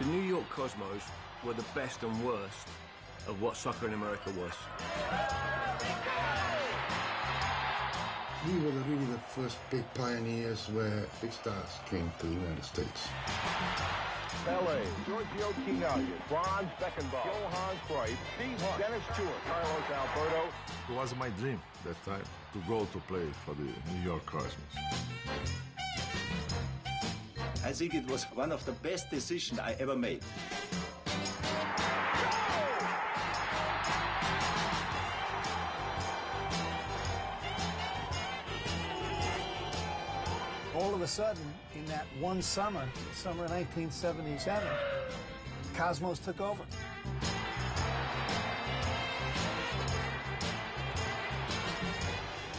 New York Cosmos were the best and worst of what soccer in America was. We were really the first big pioneers where big stars came to the United States. Pele, Giorgio Chignaglia, Franz Beckenbauer, Johan Cruyff, Steve Hunt, Dennis Stewart, Carlos Alberto. It was my dream that time to go to play for the New York Cosmos. I think it was one of the best decisions I ever made. All of a sudden, in that one summer, summer of 1977, Cosmos took over.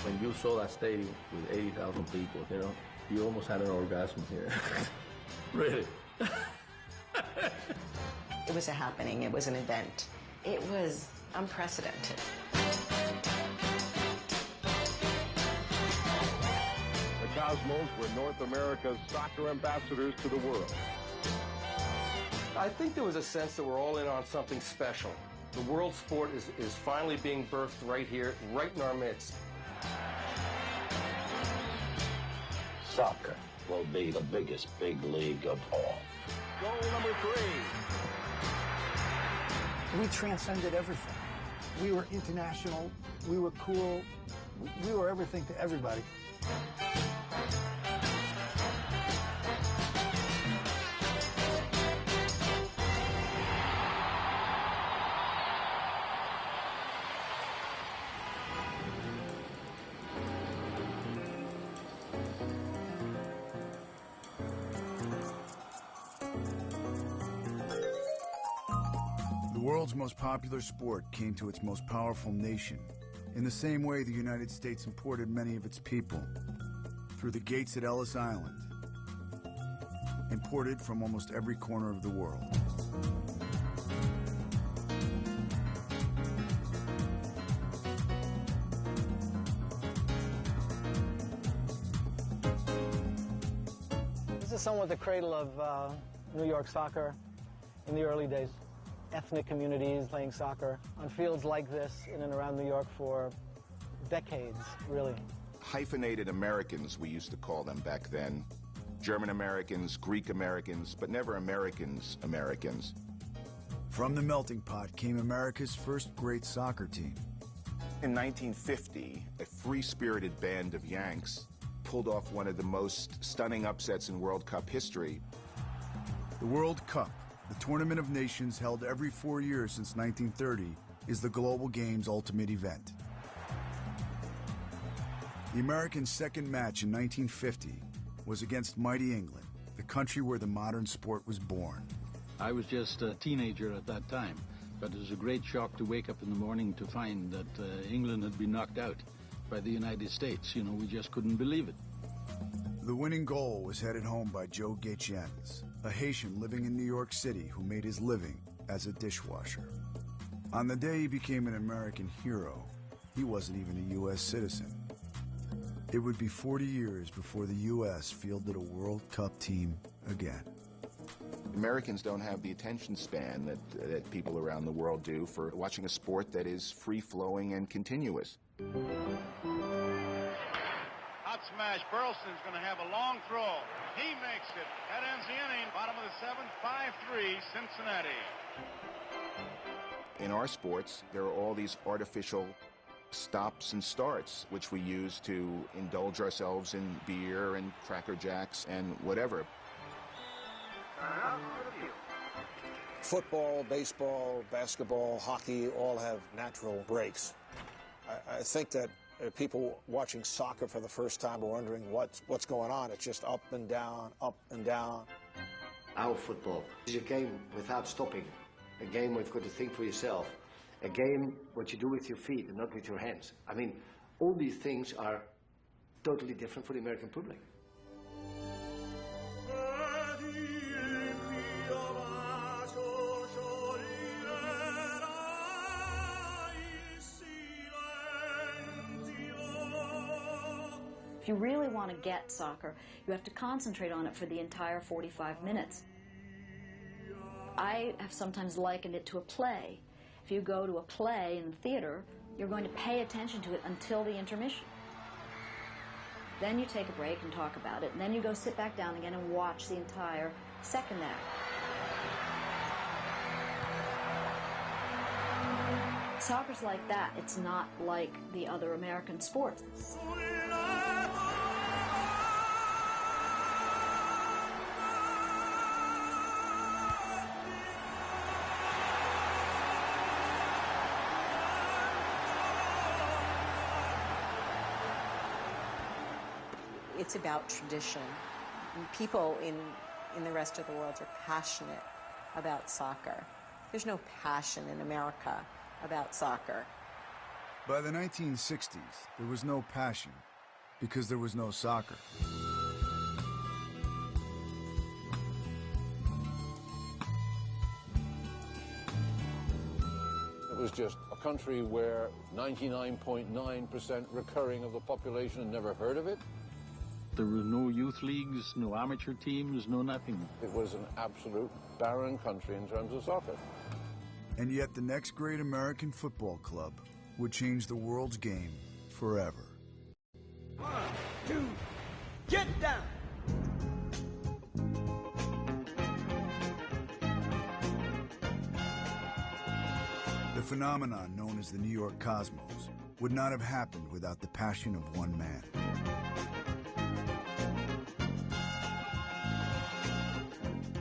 When you saw that stadium with 80,000 people, you know, you almost had an orgasm here. Really. It was a happening. It was an event. It was unprecedented. The Cosmos were North America's soccer ambassadors to the world. I think there was a sense that we're all in on something special. The world sport is finally being birthed right here, right in our midst. Soccer will be the biggest big league of all. Goal number 3. We transcended everything. We were international. We were cool. We were everything to everybody. The world's most popular sport came to its most powerful nation in the same way the United States imported many of its people, through the gates at Ellis Island, imported from almost every corner of the world. This is somewhat the cradle of New York soccer in the early days. Ethnic communities playing soccer on fields like this in and around New York for decades, really. Hyphenated Americans, we used to call them back then. German Americans, Greek Americans, but never Americans. From the melting pot came America's first great soccer team. In 1950, a free-spirited band of Yanks pulled off one of the most stunning upsets in World Cup history. The World Cup, the Tournament of Nations held every 4 years since 1930, is the global game's ultimate event. The Americans' second match in 1950 was against mighty England, the country where the modern sport was born. I was just a teenager at that time, but it was a great shock to wake up in the morning to find that England had been knocked out by the United States. You know, we just couldn't believe it. The winning goal was headed home by Joe Gaetjens, a Haitian living in New York City who made his living as a dishwasher. On the day he became an American hero, he wasn't even a U.S. citizen. It would be 40 years before the U.S. fielded a World Cup team again. Americans don't have the attention span that people around the world do for watching a sport that is free-flowing and continuous. Hot smash. Burleson's going to have a long throw. He makes it. That ends the inning. Bottom of the 7th, 5-3, Cincinnati. In our sports, there are all these artificial stops and starts, which we use to indulge ourselves in beer and Cracker Jacks and whatever. Football, baseball, basketball, hockey all have natural breaks. I think that people watching soccer for the first time are wondering what's going on. It's just up and down, up and down. Our football is a game without stopping, a game where you've got to think for yourself, a game what you do with your feet and not with your hands. I mean, all these things are totally different for the American public. If you really want to get soccer, you have to concentrate on it for the entire 45 minutes. I have sometimes likened it to a play. If you go to a play in the theater, you're going to pay attention to it until the intermission. Then you take a break and talk about it, and then you go sit back down again and watch the entire second act. Soccer's like that. It's not like the other American sports. It's about tradition. And people in the rest of the world are passionate about soccer. There's no passion in America about soccer. By the 1960s, there was no passion because there was no soccer. It was just a country where 99.9% recurring of the population had never heard of it. There were no youth leagues, no amateur teams, no nothing. It was an absolute barren country in terms of soccer. And yet the next great American football club would change the world's game forever. 1, 2, get down! The phenomenon known as the New York Cosmos would not have happened without the passion of one man.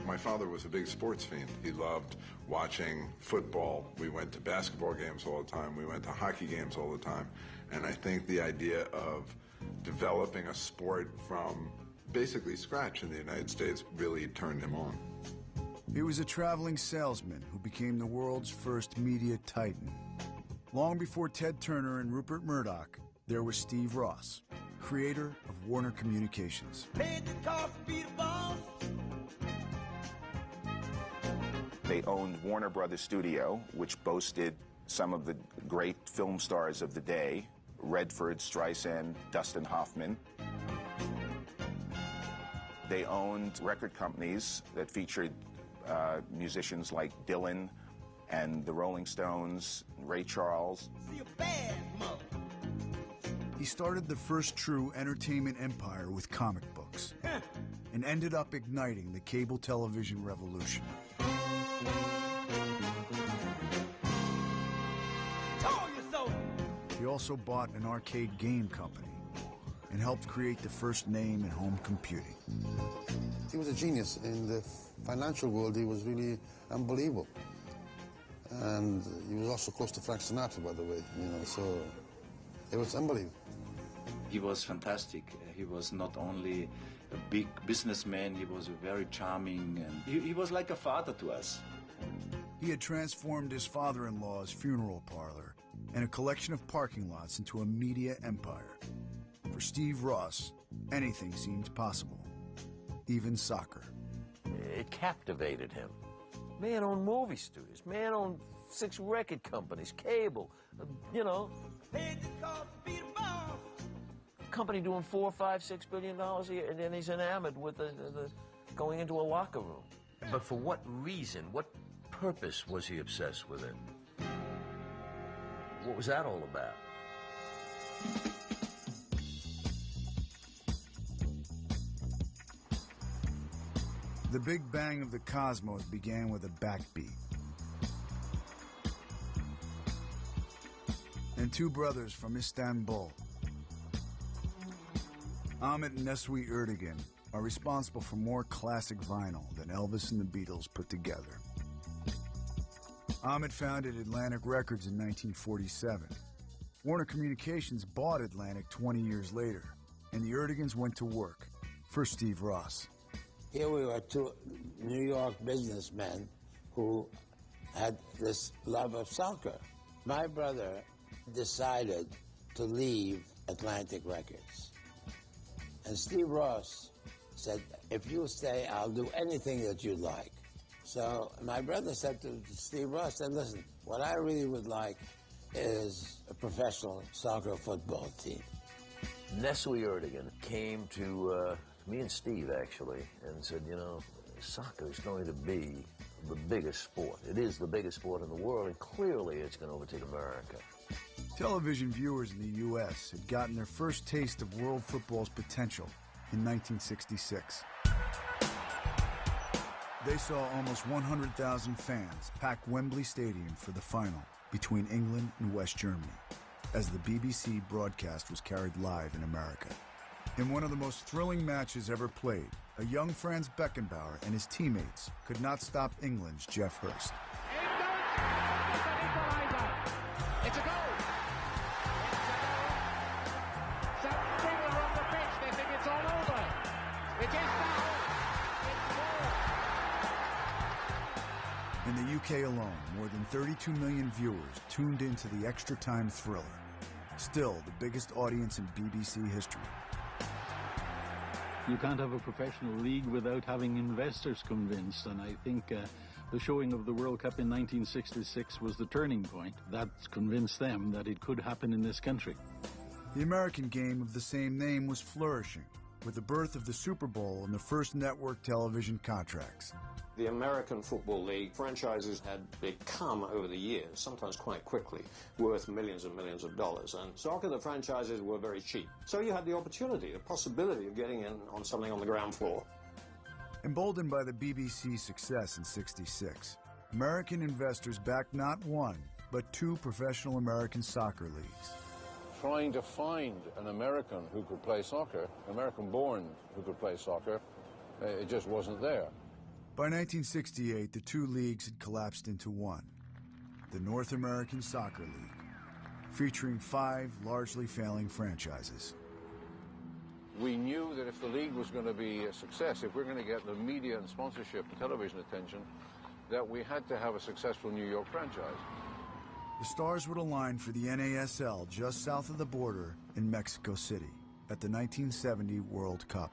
My father was a big sports fiend. He loved watching football. We went to basketball games all the time. We went to hockey games all the time. And I think the idea of developing a sport from basically scratch in the United States really turned him on. He was a traveling salesman who became the world's first media titan. Long before Ted Turner and Rupert Murdoch, there was Steve Ross, creator of Warner Communications. Paid the cost to be the boss. They owned Warner Brothers Studio, which boasted some of the great film stars of the day, Redford, Streisand, Dustin Hoffman. They owned record companies that featured musicians like Dylan and the Rolling Stones, Ray Charles. See a bad mother. He started the first true entertainment empire with comic books and ended up igniting the cable television revolution. Told you so. He also bought an arcade game company and helped create the first name in home computing. He was a genius. In the financial world, he was really unbelievable. And he was also close to Frank Sinatra, by the way, so it was unbelievable. He was fantastic. He was not only a big businessman, he was very charming, and he was like a father to us. He had transformed his father-in-law's funeral parlor and a collection of parking lots into a media empire. For Steve Ross, anything seemed possible, even soccer. It captivated him. Man owned movie studios, man owned 6 record companies, cable, Paid the cost to be the boss. company doing $4, $5, $6 billion a year, and then he's enamored with the going into a locker room. But for what reason, what purpose was he obsessed with it? What was that all about? The Big Bang of the cosmos began with a backbeat. And 2 brothers from Istanbul, Ahmet and Neswi Erdogan, are responsible for more classic vinyl than Elvis and the Beatles put together. Ahmet founded Atlantic Records in 1947. Warner Communications bought Atlantic 20 years later, and the Erdigans went to work for Steve Ross. Here we were 2 New York businessmen who had this love of soccer. My brother decided to leave Atlantic Records. And Steve Ross said, if you stay, I'll do anything that you like. So my brother said to Steve Ross, listen, what I really would like is a professional soccer football team. Neswi Erdogan came to me and Steve, actually, and said, soccer is going to be the biggest sport. It is the biggest sport in the world, and clearly it's going to overtake America. Television viewers in the U.S. had gotten their first taste of world football's potential in 1966. They saw almost 100,000 fans pack Wembley Stadium for the final between England and West Germany, as the BBC broadcast was carried live in America. In one of the most thrilling matches ever played, a young Franz Beckenbauer and his teammates could not stop England's Geoff Hurst. It's a goal! Some people are on the pitch, they think it's all over. It is now. In the UK alone, more than 32 million viewers tuned into the extra-time thriller. Still the biggest audience in BBC history. You can't have a professional league without having investors convinced, and I think the showing of the World Cup in 1966 was the turning point. That convinced them that it could happen in this country. The American game of the same name was flourishing, with the birth of the Super Bowl and the first network television contracts. The American Football League franchises had become, over the years, sometimes quite quickly, worth millions and millions of dollars. And soccer, the franchises were very cheap. So you had the opportunity, the possibility of getting in on something on the ground floor. Emboldened by the BBC's success in '66, American investors backed not one, but two professional American soccer leagues. Trying to find an American who could play soccer, American-born who could play soccer, it just wasn't there. By 1968, the two leagues had collapsed into one, the North American Soccer League, featuring 5 largely failing franchises. We knew that if the league was going to be a success, if we're going to get the media and sponsorship and television attention, that we had to have a successful New York franchise. The stars would align for the NASL just south of the border in Mexico City at the 1970 World Cup.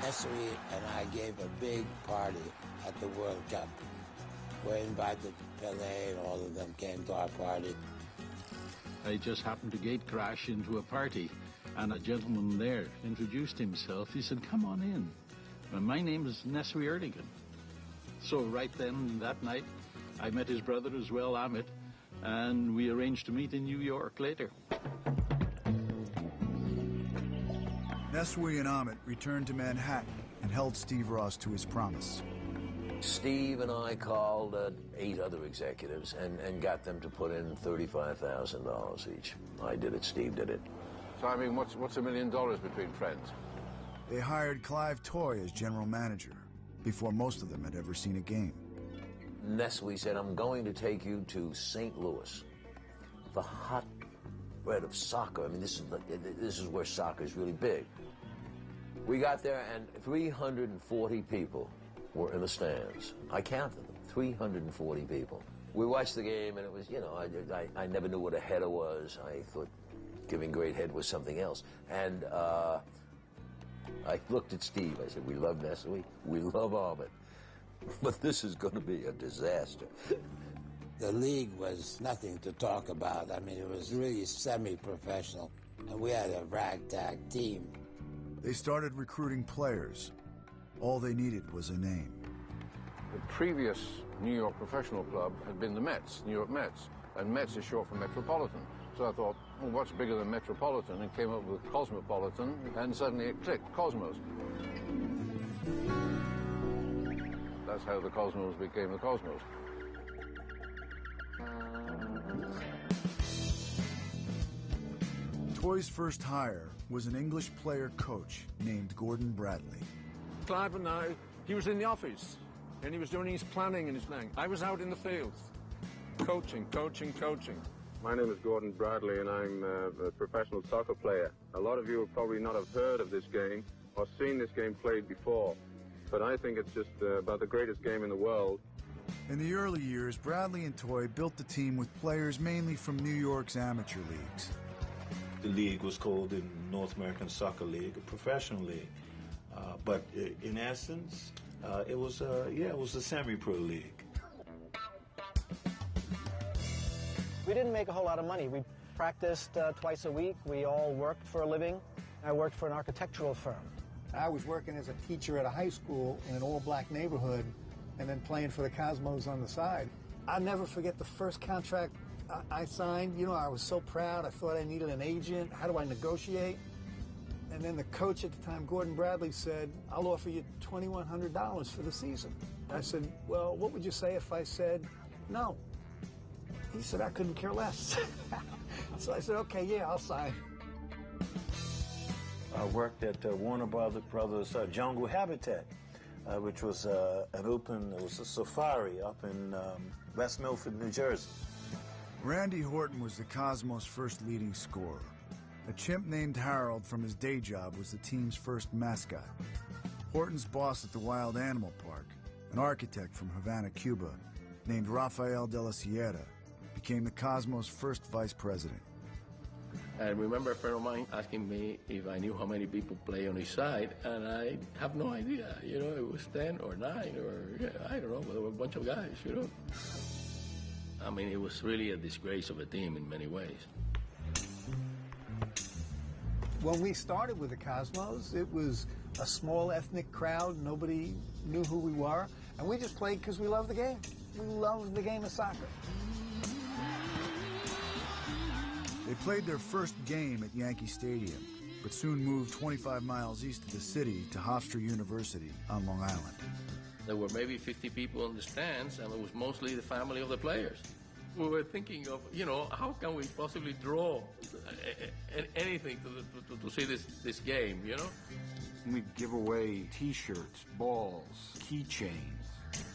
Nesri and I gave a big party at the World Cup. We invited Pele and all of them came to our party. I just happened to gate crash into a party, and a gentleman there introduced himself. He said, "Come on in. My name is Nesri Erdogan." So right then, that night, I met his brother as well, Amit, and we arranged to meet in New York later. Nesri and Amit returned to Manhattan and held Steve Ross to his promise. Steve and I called 8 other executives and got them to put in $35,000 each. I did it, Steve did it. So, I mean, what's $1 million between friends? They hired Clive Toye as general manager before most of them had ever seen a game. Nestle said, "I'm going to take you to St. Louis, the hotbed of soccer. I mean, this is where soccer is really big." We got there, and 340 people were in the stands. I counted them, 340 people. We watched the game, and it was, you know, I never knew what a header was. I thought giving great head was something else. And I looked at Steve. I said, "We love Nestle, we love Arbit, but this is going to be a disaster." The league was nothing to talk about. I mean, it was really semi-professional, and we had a ragtag team. They started recruiting players. All they needed was a name. The previous New York professional club had been the Mets, New York Mets, and Mets is short for Metropolitan. So I thought, well, what's bigger than Metropolitan? And came up with Cosmopolitan, and suddenly it clicked, Cosmos. That's how the Cosmos became the Cosmos. Toye's first hire was an English player-coach named Gordon Bradley. Clive and I, he was in the office, and he was doing his planning and his thing. I was out in the fields, coaching. My name is Gordon Bradley, and I'm a professional soccer player. A lot of you will probably not have heard of this game or seen this game played before, but I think it's just about the greatest game in the world. In the early years, Bradley and Toye built the team with players mainly from New York's amateur leagues. The league was called the North American Soccer League, a professional league. But in essence, it was a semi-pro league. We didn't make a whole lot of money. We practiced twice a week. We all worked for a living. I worked for an architectural firm. I was working as a teacher at a high school in an all-black neighborhood and then playing for the Cosmos on the side. I'll never forget the first contract I signed. You know, I was so proud. I thought I needed an agent. How do I negotiate? And then the coach at the time, Gordon Bradley, said, I'll offer you $2,100 for the season. I said, well, what would you say if I said no? He said, I couldn't care less. So I said, okay, yeah, I'll sign. I worked at Warner Brothers Jungle Habitat, which was it was a safari up in West Milford, New Jersey. Randy Horton was the Cosmos' first leading scorer. A chimp named Harold from his day job was the team's first mascot. Horton's boss at the Wild Animal Park, an architect from Havana, Cuba, named Rafael de la Sierra, became the Cosmos' first vice president. I remember a friend of mine asking me if I knew how many people play on his side, and I have no idea. You know, it was 10 or 9 or, I don't know, but there were a bunch of guys, you know. I mean, it was really a disgrace of a team in many ways. When we started with the Cosmos, it was a small ethnic crowd. Nobody knew who we were, and we just played because we loved the game. We loved the game of soccer. They played their first game at Yankee Stadium, but soon moved 25 miles east of the city to Hofstra University on Long Island. There were maybe 50 people in the stands, and it was mostly the family of the players. We were thinking of, you know, how can we possibly draw anything to see this game, you know? We'd give away T-shirts, balls, keychains.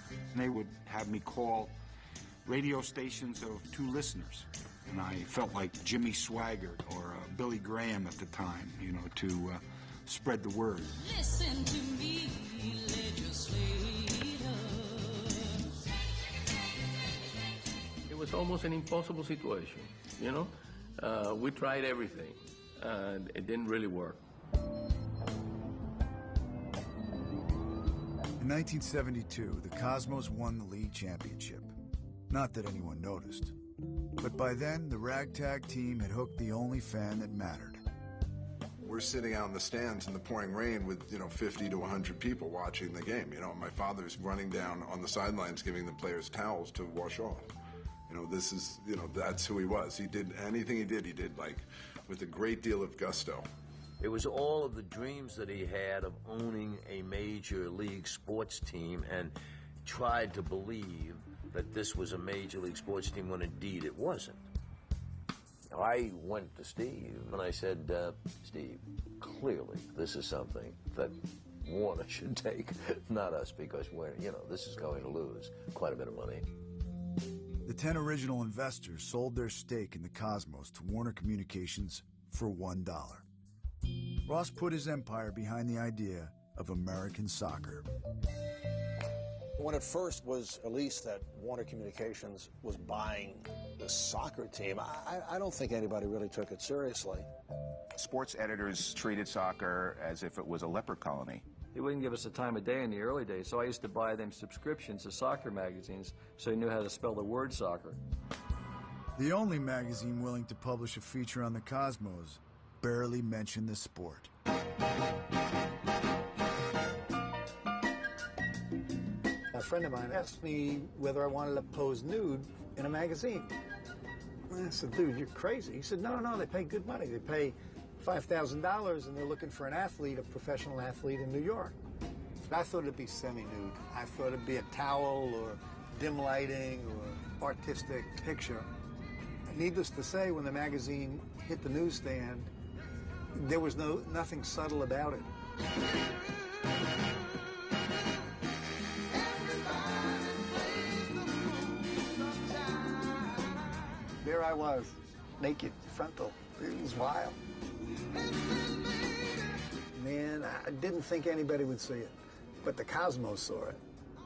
And they would have me call radio stations of 2 listeners. And I felt like Jimmy Swaggart or Billy Graham at the time, you know, to spread the word. Listen to me, legislator. It was almost an impossible situation, you know? We tried everything, and it didn't really work. In 1972, the Cosmos won the league championship. Not that anyone noticed. But by then, the ragtag team had hooked the only fan that mattered. We're sitting out in the stands in the pouring rain with, 50 to 100 people watching the game. My father's running down on the sidelines giving the players towels to wash off. This is, that's who he was. He did anything he did like with a great deal of gusto. It was all of the dreams that he had of owning a major league sports team and tried to believe that this was a major league sports team when indeed it wasn't. I went to Steve and I said, Steve, clearly this is something that Warner should take, not us, because we're, this is going to lose quite a bit of money. The 10 original investors sold their stake in the Cosmos to Warner Communications for $1. Ross put his empire behind the idea of American soccer. When it first was released that Warner Communications was buying the soccer team, I don't think anybody really took it seriously. Sports editors treated soccer as if it was a leper colony. He wouldn't give us the time of day in the early days, so I used to buy them subscriptions to soccer magazines so he knew how to spell the word soccer. The only magazine willing to publish a feature on the Cosmos barely mentioned the sport. A friend of mine asked me whether I wanted to pose nude in a magazine. I said, dude, you're crazy. He said, no, they pay good money. They pay $5,000 and they're looking for an athlete, a professional athlete in New York. I thought it'd be semi-nude. I thought it'd be a towel or dim lighting or artistic picture. Needless to say, when the magazine hit the newsstand, there was nothing subtle about it. There I was, naked, frontal. It was wild. Man, I didn't think anybody would see it, but the Cosmos saw it.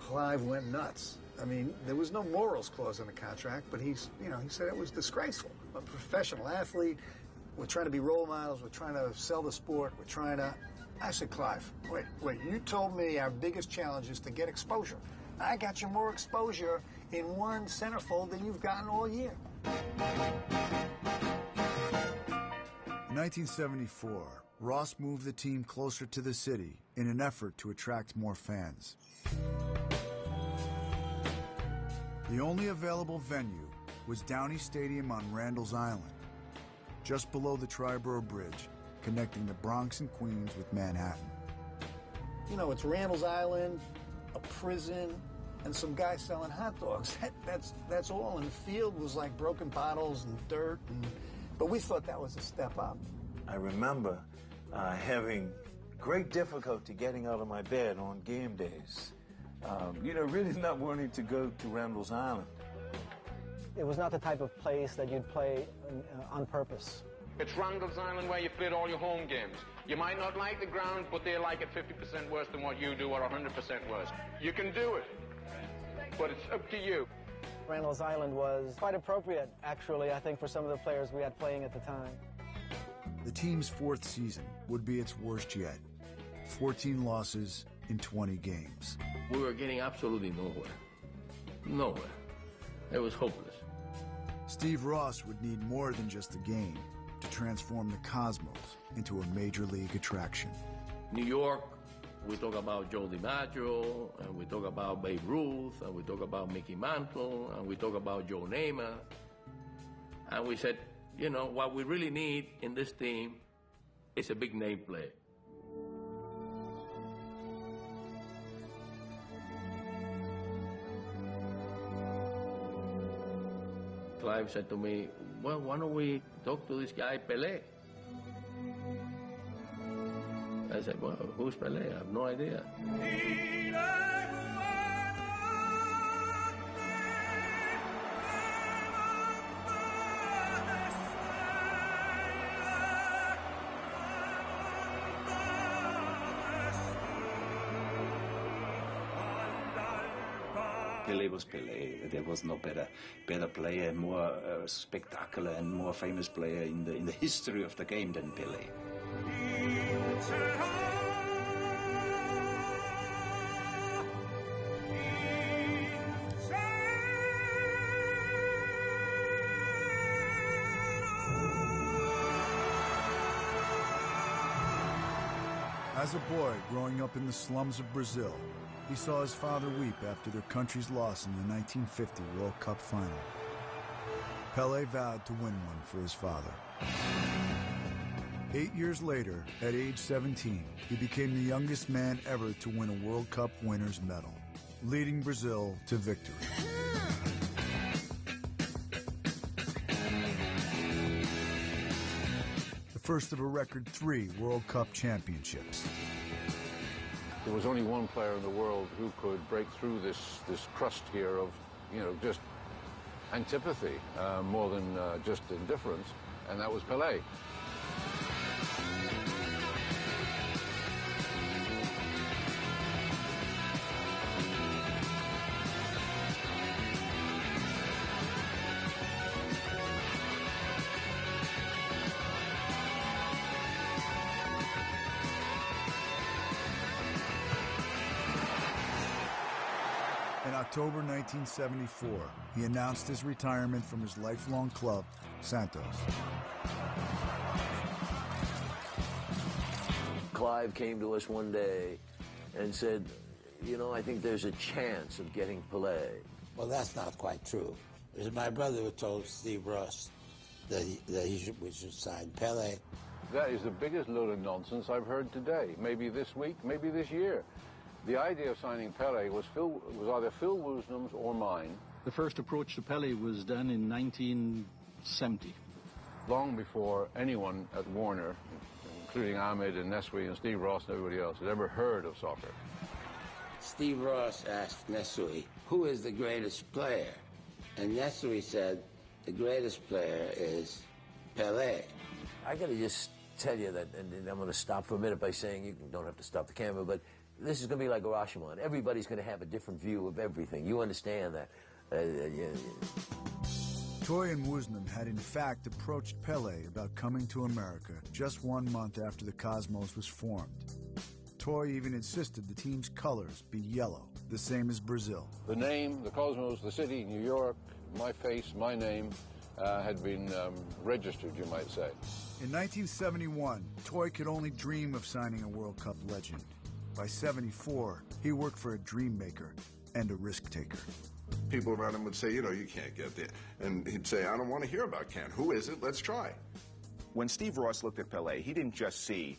Clive went nuts. I mean, there was no morals clause in the contract, but he said it was disgraceful. I'm a professional athlete. We're trying to be role models. We're trying to sell the sport. We're trying to... I said, Clive, wait, you told me our biggest challenge is to get exposure. I got you more exposure in one centerfold than you've gotten all year. In 1974, Ross moved the team closer to the city in an effort to attract more fans. The only available venue was Downey Stadium on Randall's Island, just below the Triborough Bridge, connecting the Bronx and Queens with Manhattan. You know, it's Randall's Island, a prison, and some guy selling hot dogs. That's all. And the field was like broken bottles and dirt, but we thought that was a step up. I remember having great difficulty getting out of my bed on game days. Really not wanting to go to Randall's Island. It was not the type of place that you'd play on purpose. It's Randall's Island where you played all your home games. You might not like the ground, but they like it 50% worse than what you do, or 100% worse. You can do it, but it's up to you. Randall's Island was quite appropriate, actually, I think, for some of the players we had playing at the time. The team's fourth season would be its worst yet. 14 losses in 20 games. We were getting absolutely nowhere. Nowhere. It was hopeless. Steve Ross would need more than just a game to transform the Cosmos into a major league attraction. New York, we talk about Joe DiMaggio, and we talk about Babe Ruth, and we talk about Mickey Mantle, and we talk about Joe Namath. And we said, what we really need in this team is a big name player. Clive said to me, well, why don't we talk to this guy, Pele? I said, well, who's Pele? I have no idea. Pele was Pele. There was no better player, more spectacular and more famous player in the history of the game than Pele. As a boy growing up in the slums of Brazil, he saw his father weep after their country's loss in the 1950 World Cup final. Pele vowed to win one for his father. 8 years later, at age 17, he became the youngest man ever to win a World Cup winner's medal, leading Brazil to victory. The first of a record 3 World Cup championships. There was only one player in the world who could break through this crust here of, just antipathy more than just indifference, and that was Pele. In October 1974, he announced his retirement from his lifelong club, Santos. Clive came to us one day and said, I think there's a chance of getting Pele. Well, that's not quite true. It was my brother who told Steve Ross that we should sign Pele. That is the biggest load of nonsense I've heard today. Maybe this week, maybe this year. The idea of signing Pele was either Phil Woosnam's or mine. The first approach to Pele was done in 1970. Long before anyone at Warner, including Ahmed and Neswi and Steve Ross and everybody else, had ever heard of soccer. Steve Ross asked Neswi, who is the greatest player? And Neswi said, the greatest player is Pele. I got to just tell you that, and I'm going to stop for a minute by saying, you don't have to stop the camera, but this is going to be like Rashomon. Everybody's going to have a different view of everything. You understand that. Toye and Woosnam had in fact approached Pele about coming to America just 1 month after the Cosmos was formed. Toye even insisted the team's colors be yellow, the same as Brazil. The name, the Cosmos, the city, New York, my face, my name, had been registered, you might say. In 1971, Toy could only dream of signing a World Cup legend. By 74, he worked for a dream maker and a risk taker. People around him would say, you can't get there. And he'd say, I don't want to hear about can't. Who is it? Let's try. When Steve Ross looked at Pele, he didn't just see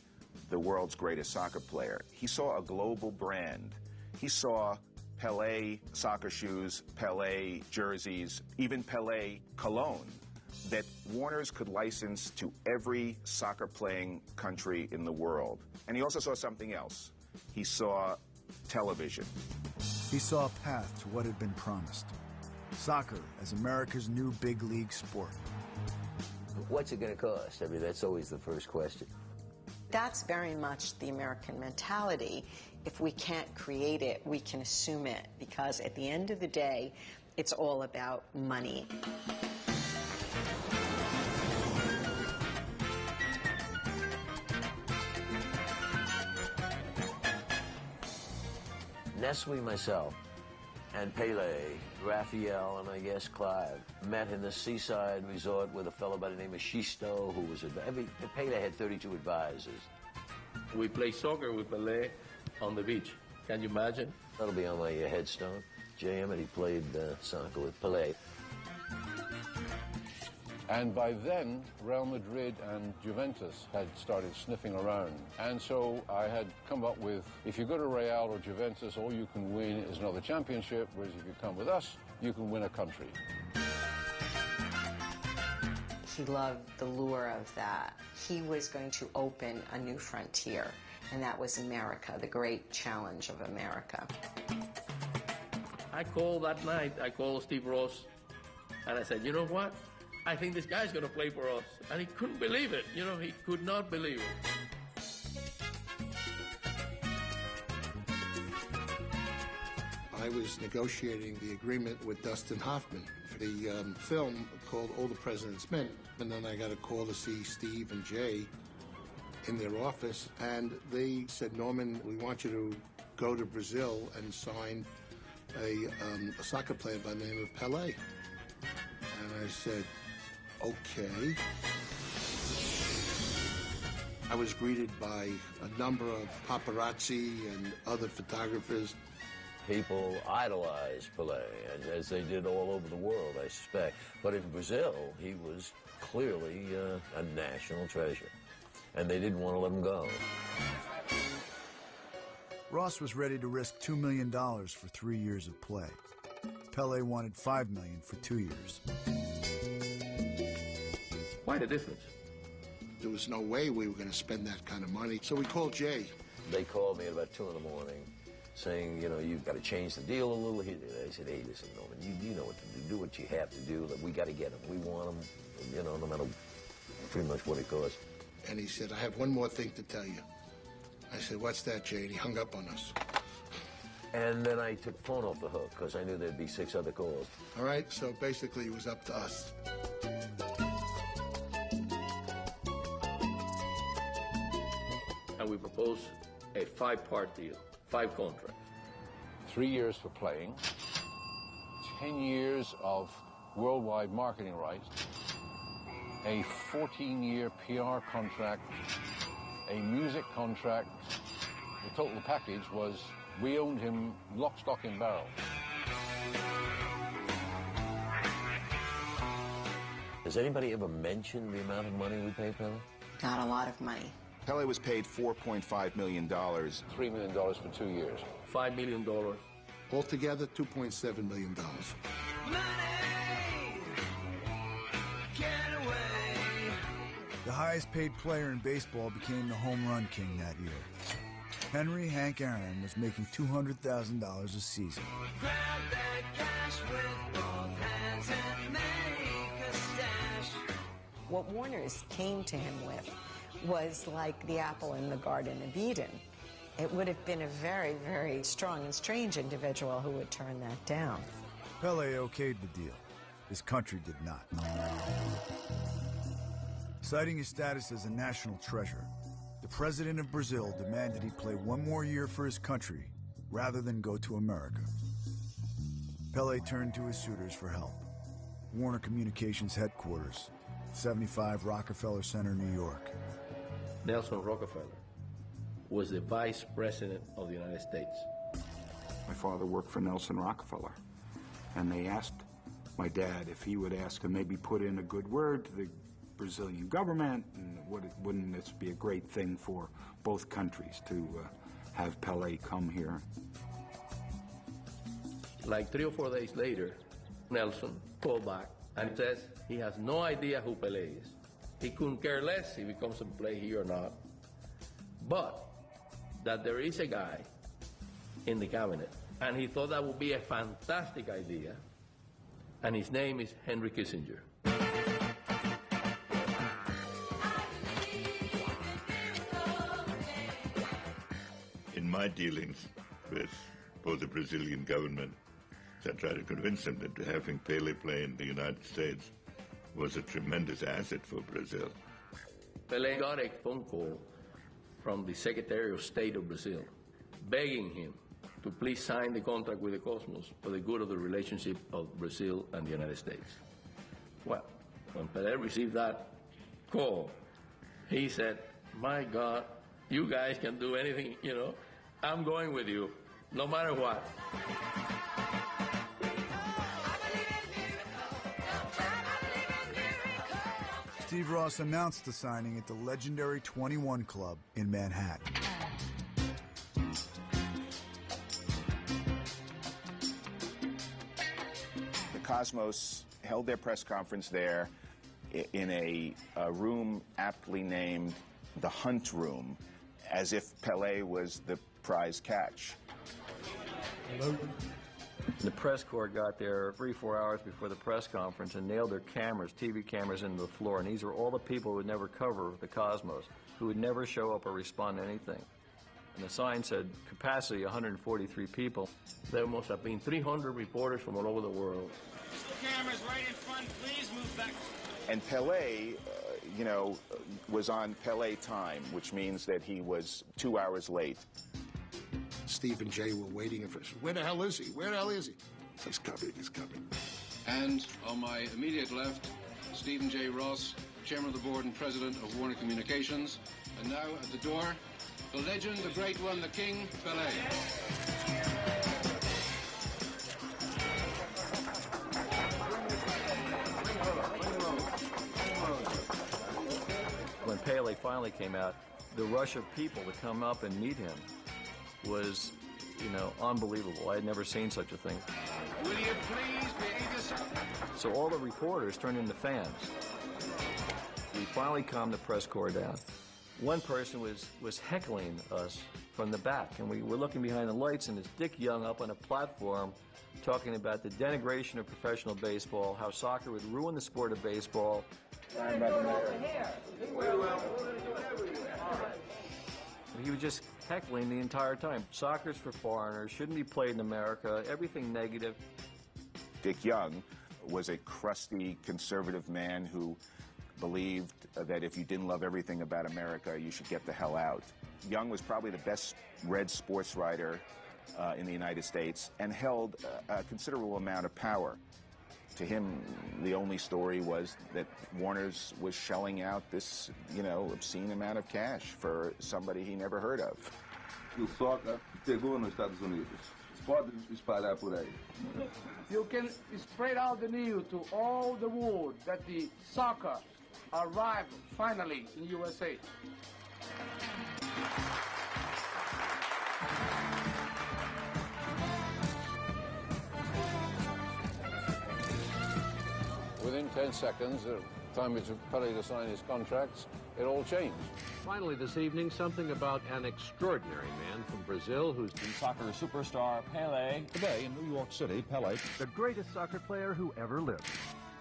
the world's greatest soccer player. He saw a global brand. He saw Pele soccer shoes, Pele jerseys, even Pele cologne that Warner's could license to every soccer-playing country in the world. And he also saw something else. He saw television. He saw a path to what had been promised. Soccer as America's new big league sport. What's it going to cost? I mean, that's always the first question. That's very much the American mentality. If we can't create it, we can assume it, because at the end of the day, it's all about money. Nestle, myself, and Pele, Raphael, and I guess Clive met in the seaside resort with a fellow by the name of Shisto, who was Pele had 32 advisors. We play soccer with Pele on the beach. Can you imagine? That'll be on my headstone. J.M. and he played soccer with Pele. And by then, Real Madrid and Juventus had started sniffing around. And so I had come up with, if you go to Real or Juventus, all you can win is another championship, whereas if you come with us, you can win a country. He loved the lure of that. He was going to open a new frontier, and that was America, the great challenge of America. I called that night, I called Steve Ross, and I said, you know what? I think this guy's going to play for us. And he couldn't believe it. He could not believe it. I was negotiating the agreement with Dustin Hoffman for the film called All the President's Men. And then I got a call to see Steve and Jay in their office. And they said, Norman, we want you to go to Brazil and sign a soccer player by the name of Pele. And I said, okay. I was greeted by a number of paparazzi and other photographers. People idolized Pele, as they did all over the world, I suspect. But in Brazil, he was clearly a national treasure, and they didn't want to let him go. Ross was ready to risk $2 million for 3 years of play. Pele wanted $5 million for 2 years. Quite a difference. There was no way we were going to spend that kind of money, so we called Jay. They called me at about 2 in the morning, saying, you've got to change the deal a little. I said, hey, listen, Norman, you know what to do. Do what you have to do. We got to get him. We want him, no matter pretty much what it costs. And he said, I have one more thing to tell you. I said, what's that, Jay? And he hung up on us. And then I took the phone off the hook because I knew there'd be 6 other calls. All right, so basically it was up to us. And we proposed a 5-part deal, 5 contracts. 3 years for playing, 10 years of worldwide marketing rights, a 14-year PR contract, a music contract. The total package was, we owned him lock, stock, and barrel. Has anybody ever mentioned the amount of money we paid Pele? Not a lot of money. Pele was paid $4.5 million. $3 million for 2 years. $5 million. Altogether, $2.7 million. The highest paid player in baseball became the home run king that year. Henry Hank Aaron was making $200,000 a season. What Warner's came to him with was like the apple in the Garden of Eden. It would have been a very, very strong and strange individual who would turn that down. Pele okayed the deal. His country did not. Citing his status as a national treasure, the president of Brazil demanded he play 1 more year for his country rather than go to America. Pele turned to his suitors for help. Warner Communications headquarters, 75 Rockefeller Center, New York. Nelson Rockefeller was the vice president of the United States. My father worked for Nelson Rockefeller, and they asked my dad if he would ask and maybe put in a good word to the Brazilian government, and wouldn't this be a great thing for both countries to have Pele come here. Like 3 or 4 days later, Nelson called back and says he has no idea who Pele is. He couldn't care less if he comes to play here or not, but that there is a guy in the cabinet, and he thought that would be a fantastic idea, and his name is Henry Kissinger. In my dealings with both the Brazilian government, I tried to convince them that having Pele play in the United States was a tremendous asset for Brazil. Pele got a phone call from the Secretary of State of Brazil, begging him to please sign the contract with the Cosmos for the good of the relationship of Brazil and the United States. Well, when Pele received that call, he said, my God, you guys can do anything, I'm going with you, no matter what. Steve Ross announced the signing at the legendary 21 Club in Manhattan. The Cosmos held their press conference there in a room aptly named the Hunt Room, as if Pele was the prize catch. Hello. The press corps got there 3-4 hours before the press conference and nailed their cameras, TV cameras, into the floor. And these were all the people who would never cover the Cosmos, who would never show up or respond to anything. And the sign said, capacity 143 people. There must have been 300 reporters from all over the world. Cameras right in front, please move back. And Pele, was on Pele time, which means that he was 2 hours late. Steve and Jay were waiting for us. Where the hell is he? Where the hell is he? So he's coming. And on my immediate left, Stephen J. Ross, Chairman of the Board and President of Warner Communications. And now at the door, the legend, the great one, the King, Pele. When Pele finally came out, the rush of people to come up and meet him was, unbelievable. I had never seen such a thing. Will you please behave yourself? So all the reporters turned into fans. We finally calmed the press corps down. One person was heckling us from the back, and we were looking behind the lights, and it's Dick Young up on a platform talking about the denigration of professional baseball, how soccer would ruin the sport of baseball. He was just heckling the entire time. Soccer's for foreigners, shouldn't be played in America, everything negative. Dick Young was a crusty conservative man who believed that if you didn't love everything about America, you should get the hell out. Young was probably the best read sports writer in the United States and held a considerable amount of power. To him, the only story was that Warner's was shelling out this, obscene amount of cash for somebody he never heard of. O soccer pegou nos Estados Unidos. Pode espalhar por aí. You can spread out the news to all the world that the soccer arrived finally in USA. Within 10 seconds, the time it took Pele to sign his contracts, it all changed. Finally this evening, something about an extraordinary man from Brazil who's been soccer superstar Pele. Today in New York City, Pele, the greatest soccer player who ever lived.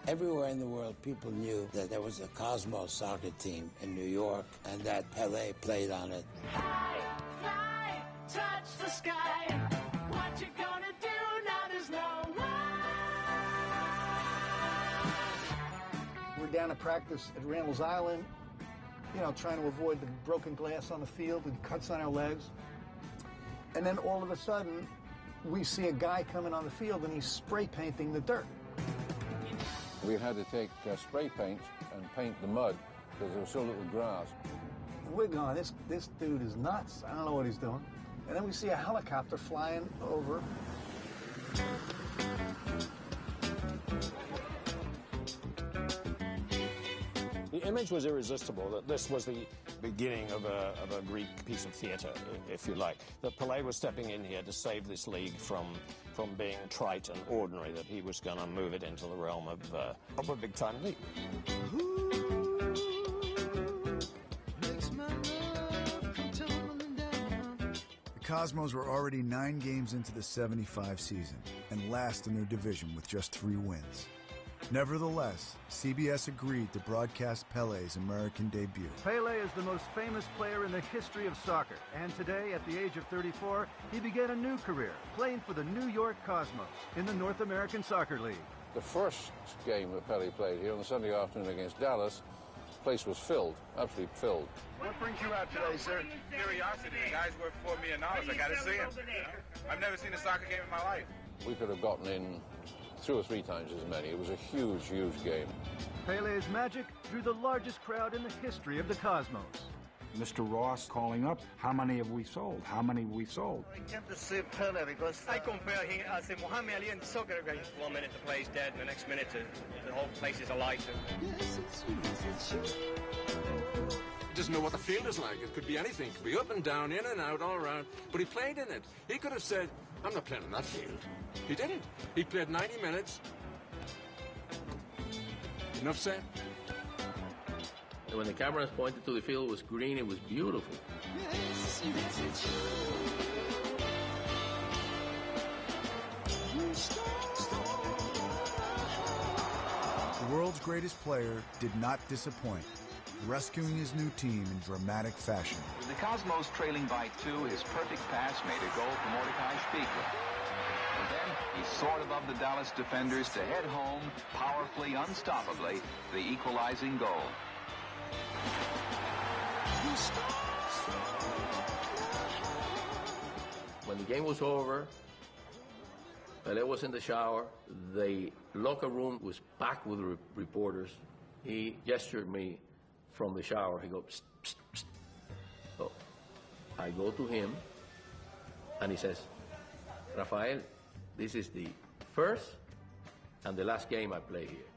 Everywhere in the world, people knew that there was a Cosmos soccer team in New York and that Pele played on it. Fly, fly, touch the sky. What you gonna do now? There's no one. We're down at practice at Randall's Island, trying to avoid the broken glass on the field and cuts on our legs. And then all of a sudden, we see a guy coming on the field and he's spray painting the dirt. We had to take spray paint and paint the mud because there was so little grass. We're going, this dude is nuts. I don't know what he's doing. And then we see a helicopter flying over. The image was irresistible, that this was the beginning of a Greek piece of theater, if you like. That Pele was stepping in here to save this league from being trite and ordinary, that he was going to move it into the realm of a big-time league. The Cosmos were already 9 games into the 75 season and last in their division with just 3 wins. Nevertheless, CBS agreed to broadcast Pele's American debut. Pele is the most famous player in the history of soccer, and today, at the age of 34, he began a new career, playing for the New York Cosmos in the North American Soccer League. The first game that Pele played here on the Sunday afternoon against Dallas, the place was filled, absolutely filled. What brings you out today, sir? Curiosity. The guy's worth $4 million. I got to see him. I've never seen a soccer game in my life. We could have gotten in 2 or 3 times as many. It was a huge, huge game. Pele's magic drew the largest crowd in the history of the Cosmos. Mr. Ross calling up, how many have we sold? How many have we sold? I came to see Pele because I compare him as a Muhammad Ali in the soccer game. 1 minute the play's dead, and the next minute the whole place is alight. He doesn't know what the field is like. It could be anything. It could be up and down, in and out, all around. But he played in it. He could have said, I'm not playing on that field. He didn't. He played 90 minutes. Enough said. And when the cameras pointed to the field, it was green, it was beautiful. The world's greatest player did not disappoint, rescuing his new team in dramatic fashion. With the Cosmos trailing by 2, his perfect pass made a goal for Mordecai Spiegel. And then he soared above the Dallas defenders to head home, powerfully, unstoppably, the equalizing goal. When the game was over, Pele was in the shower. The locker room was packed with reporters. He gestured me from the shower. He goes, psst, psst, psst. So I go to him, and he says, Rafael, this is the first and the last game I play here.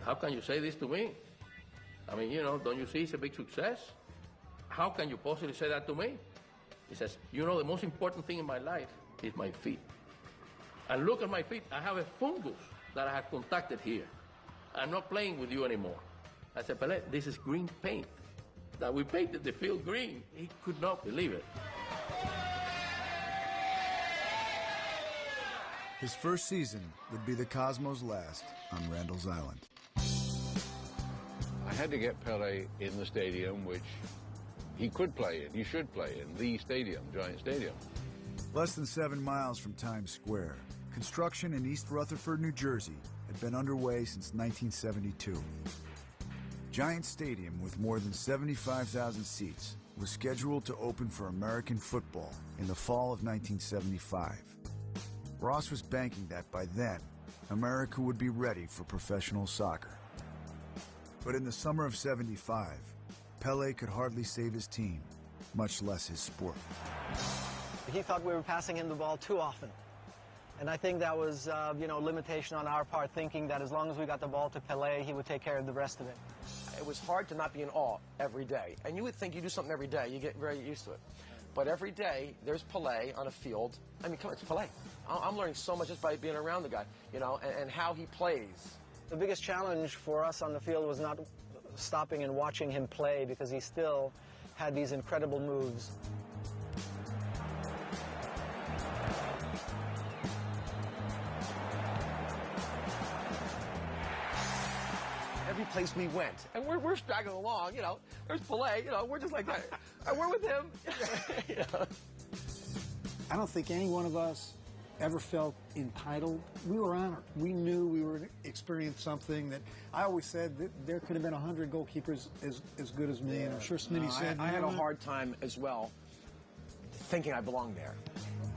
How can you say this to me? I mean, you know, don't you see it's a big success? How can you possibly say that to me? He says, you know, the most important thing in my life is my feet. And look at my feet. I have a fungus that I have contacted here. I'm not playing with you anymore. I said, Pele, this is green paint. That we painted the field green. He could not believe it. His first season would be the Cosmos' last on Randall's Island. I had to get Pele in the stadium, which he could play in, he should play in, the stadium, Giant Stadium. Less than 7 miles from Times Square, construction in East Rutherford, New Jersey had been underway since 1972. Giant Stadium, with more than 75,000 seats, was scheduled to open for American football in the fall of 1975. Ross was banking that by then, America would be ready for professional soccer. But in the summer of '75, Pele could hardly save his team, much less his sport. He thought we were passing him the ball too often. And I think that was, a limitation on our part, thinking that as long as we got the ball to Pele, he would take care of the rest of it. It was hard to not be in awe every day. And you would think you do something every day, you get very used to it. But every day, there's Pele on a field. I mean, come on, it's Pele. I'm learning so much just by being around the guy, and how he plays. The biggest challenge for us on the field was not stopping and watching him play, because he still had these incredible moves. Every place we went, and we're straggling along, there's Pele, we're just like that. And we're with him. I don't think any one of us ever felt entitled. We were honored. We knew we were experiencing something that I always said that there could have been 100 goalkeepers as good as me, and I'm sure Smitty said. I had a hard time as well thinking I belonged there.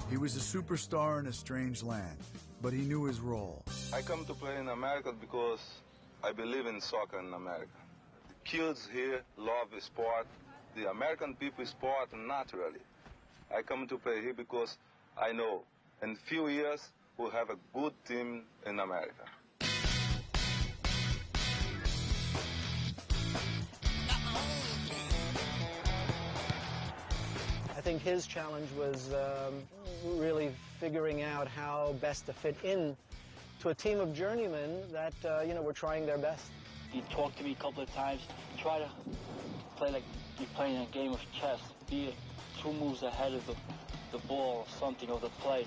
He was a superstar in a strange land, but he knew his role. I come to play in America because I believe in soccer in America. The kids here love the sport. The American people sport naturally. I come to play here because I know in a few years we'll have a good team in America. I think his challenge was really figuring out how best to fit in to a team of journeymen that, were trying their best. He talked to me a couple of times. Try to play like you're playing a game of chess. Be 2 moves ahead of the ball or something, of the play.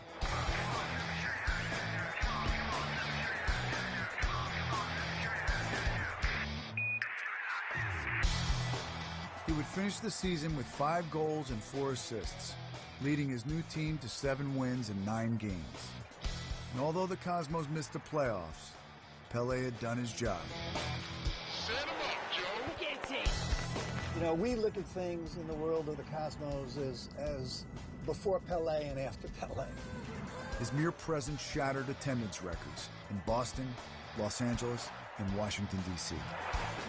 He would finish the season with 5 goals and 4 assists, leading his new team to 7 wins and 9 games. And although the Cosmos missed the playoffs, Pele had done his job. Set him up, Joe. Get it. You know, we look at things in the world of the Cosmos as before Pele and after Pele. His mere presence shattered attendance records in Boston, Los Angeles, and Washington, D.C.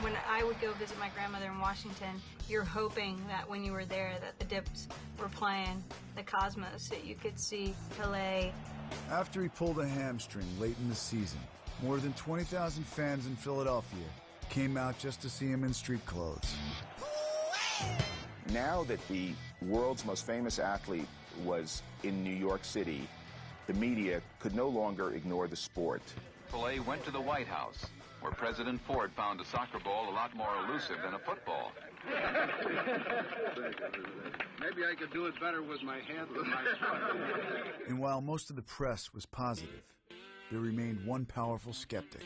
When I would go visit my grandmother in Washington, you're hoping that when you were there that the Dips were playing the Cosmos, that you could see Pele. After he pulled a hamstring late in the season, more than 20,000 fans in Philadelphia came out just to see him in street clothes. Now that the world's most famous athlete was in New York City, the media could no longer ignore the sport. Pele went to the White House, where President Ford found a soccer ball a lot more elusive than a football. Maybe I could do it better with my hand than my foot. And while most of the press was positive, there remained one powerful skeptic.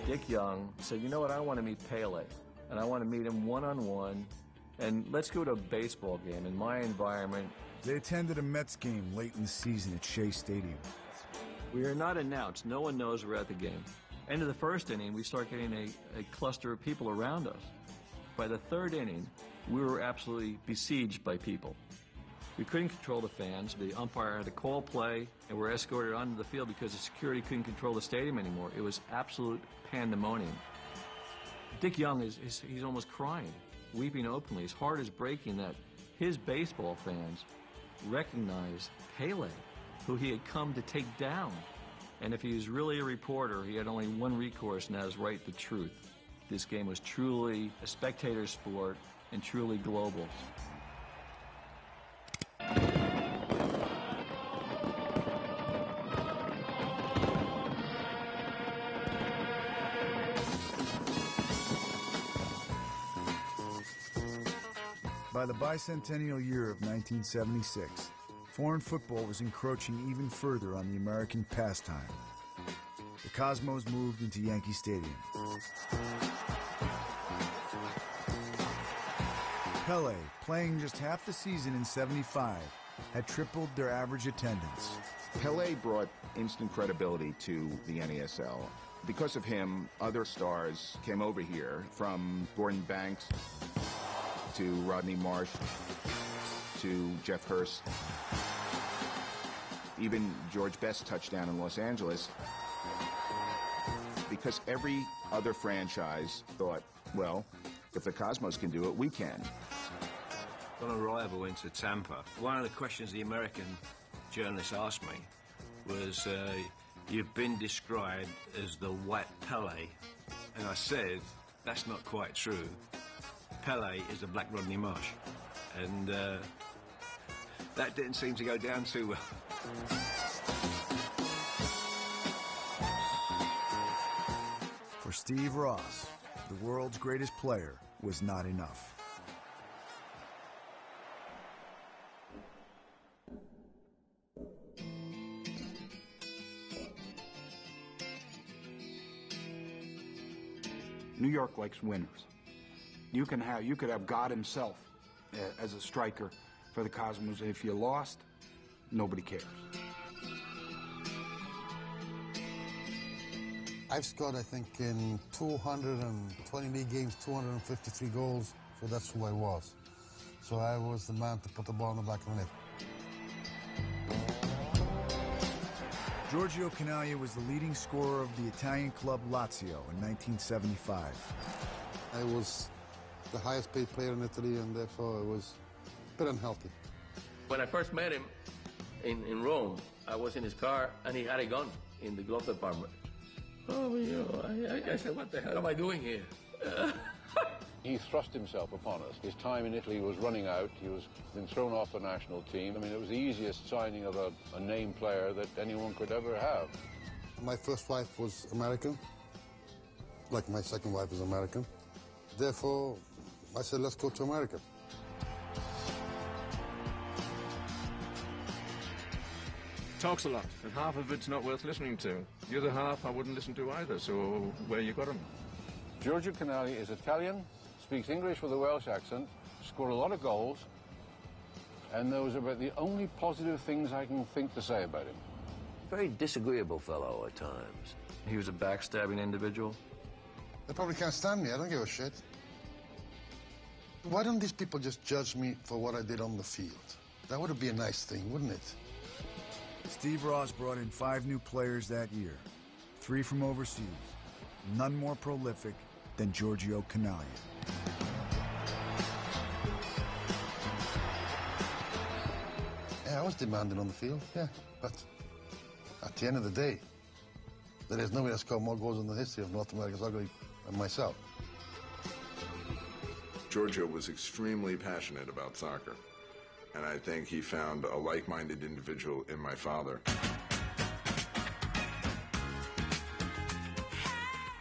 Dick Young said, you know what, I want to meet Pele, and I want to meet him one-on-one, and let's go to a baseball game in my environment. They attended a Mets game late in the season at Shea Stadium. We are not announced. No one knows we're at the game. End of the first inning, we start getting a cluster of people around us. By the third inning, we were absolutely besieged by people. We couldn't control the fans. The umpire had to call play, and we're escorted onto the field because the security couldn't control the stadium anymore. It was absolute pandemonium. Dick Young he's almost crying, weeping openly. His heart is breaking that his baseball fans recognized Pele, who he had come to take down. And if he was really a reporter, he had only one recourse, and that was write the truth. This game was truly a spectator sport and truly global. By the bicentennial year of 1976, foreign football was encroaching even further on the American pastime. The Cosmos moved into Yankee Stadium. Pele, playing just half the season in '75, had tripled their average attendance. Pele brought instant credibility to the NASL. Because of him, other stars came over here, from Gordon Banks to Rodney Marsh to Jeff Hurst. Even George Best touched down in Los Angeles, because every other franchise thought, well, if the Cosmos can do it, we can. On arrival into Tampa, one of the questions the American journalists asked me was, you've been described as the White Pele. And I said, that's not quite true. Pele is the Black Rodney Marsh. And that didn't seem to go down too well. For Steve Ross, the world's greatest player was not enough. New York likes winners. You could have God himself as a striker for the Cosmos. If you lost, nobody cares. I've scored, I think, in 220 league games, 253 goals, so that's who I was. So I was the man to put the ball in the back of the net. Giorgio Canaglia was the leading scorer of the Italian club Lazio in 1975. I was the highest paid player in Italy, and therefore I was a bit unhealthy. When I first met him in Rome, I was in his car, and he had a gun in the glove compartment. Oh, you know, I said, what the hell am I doing here? He thrust himself upon us. His time in Italy was running out. He was been thrown off the national team. I mean, it was the easiest signing of a name player that anyone could ever have. My first wife was American, like my second wife is American. Therefore, I said, let's go to America. Talks a lot, and half of it's not worth listening to. The other half I wouldn't listen to either, so where you got him? Giorgio Canaglia is Italian, speaks English with a Welsh accent, scored a lot of goals, and those are about the only positive things I can think to say about him. Very disagreeable fellow at times. He was a backstabbing individual. They probably can't stand me. I don't give a shit. Why don't these people just judge me for what I did on the field? That would be a nice thing, wouldn't it? Steve Ross brought in 5 new players that year, 3 from overseas. None more prolific than Giorgio Canaglia. Yeah, I was demanding on the field, yeah. But at the end of the day, there is nobody that's scored more goals in the history of North American soccer than myself. Giorgio was extremely passionate about soccer, and I think he found a like-minded individual in my father.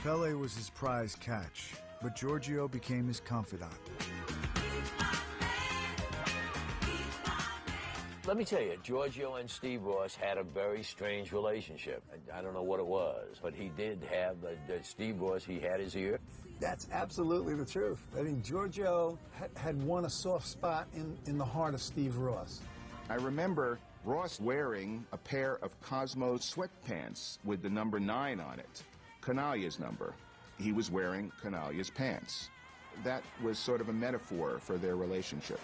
Pele was his prize catch, but Giorgio became his confidant. Let me tell you, Giorgio and Steve Ross had a very strange relationship. I don't know what it was, but he did have, Steve Ross, he had his ear. That's absolutely the truth. I mean, Giorgio had won a soft spot in the heart of Steve Ross. I remember Ross wearing a pair of Cosmo sweatpants with the number 9 on it, Canaglia's number. He was wearing Canaglia's pants. That was sort of a metaphor for their relationship.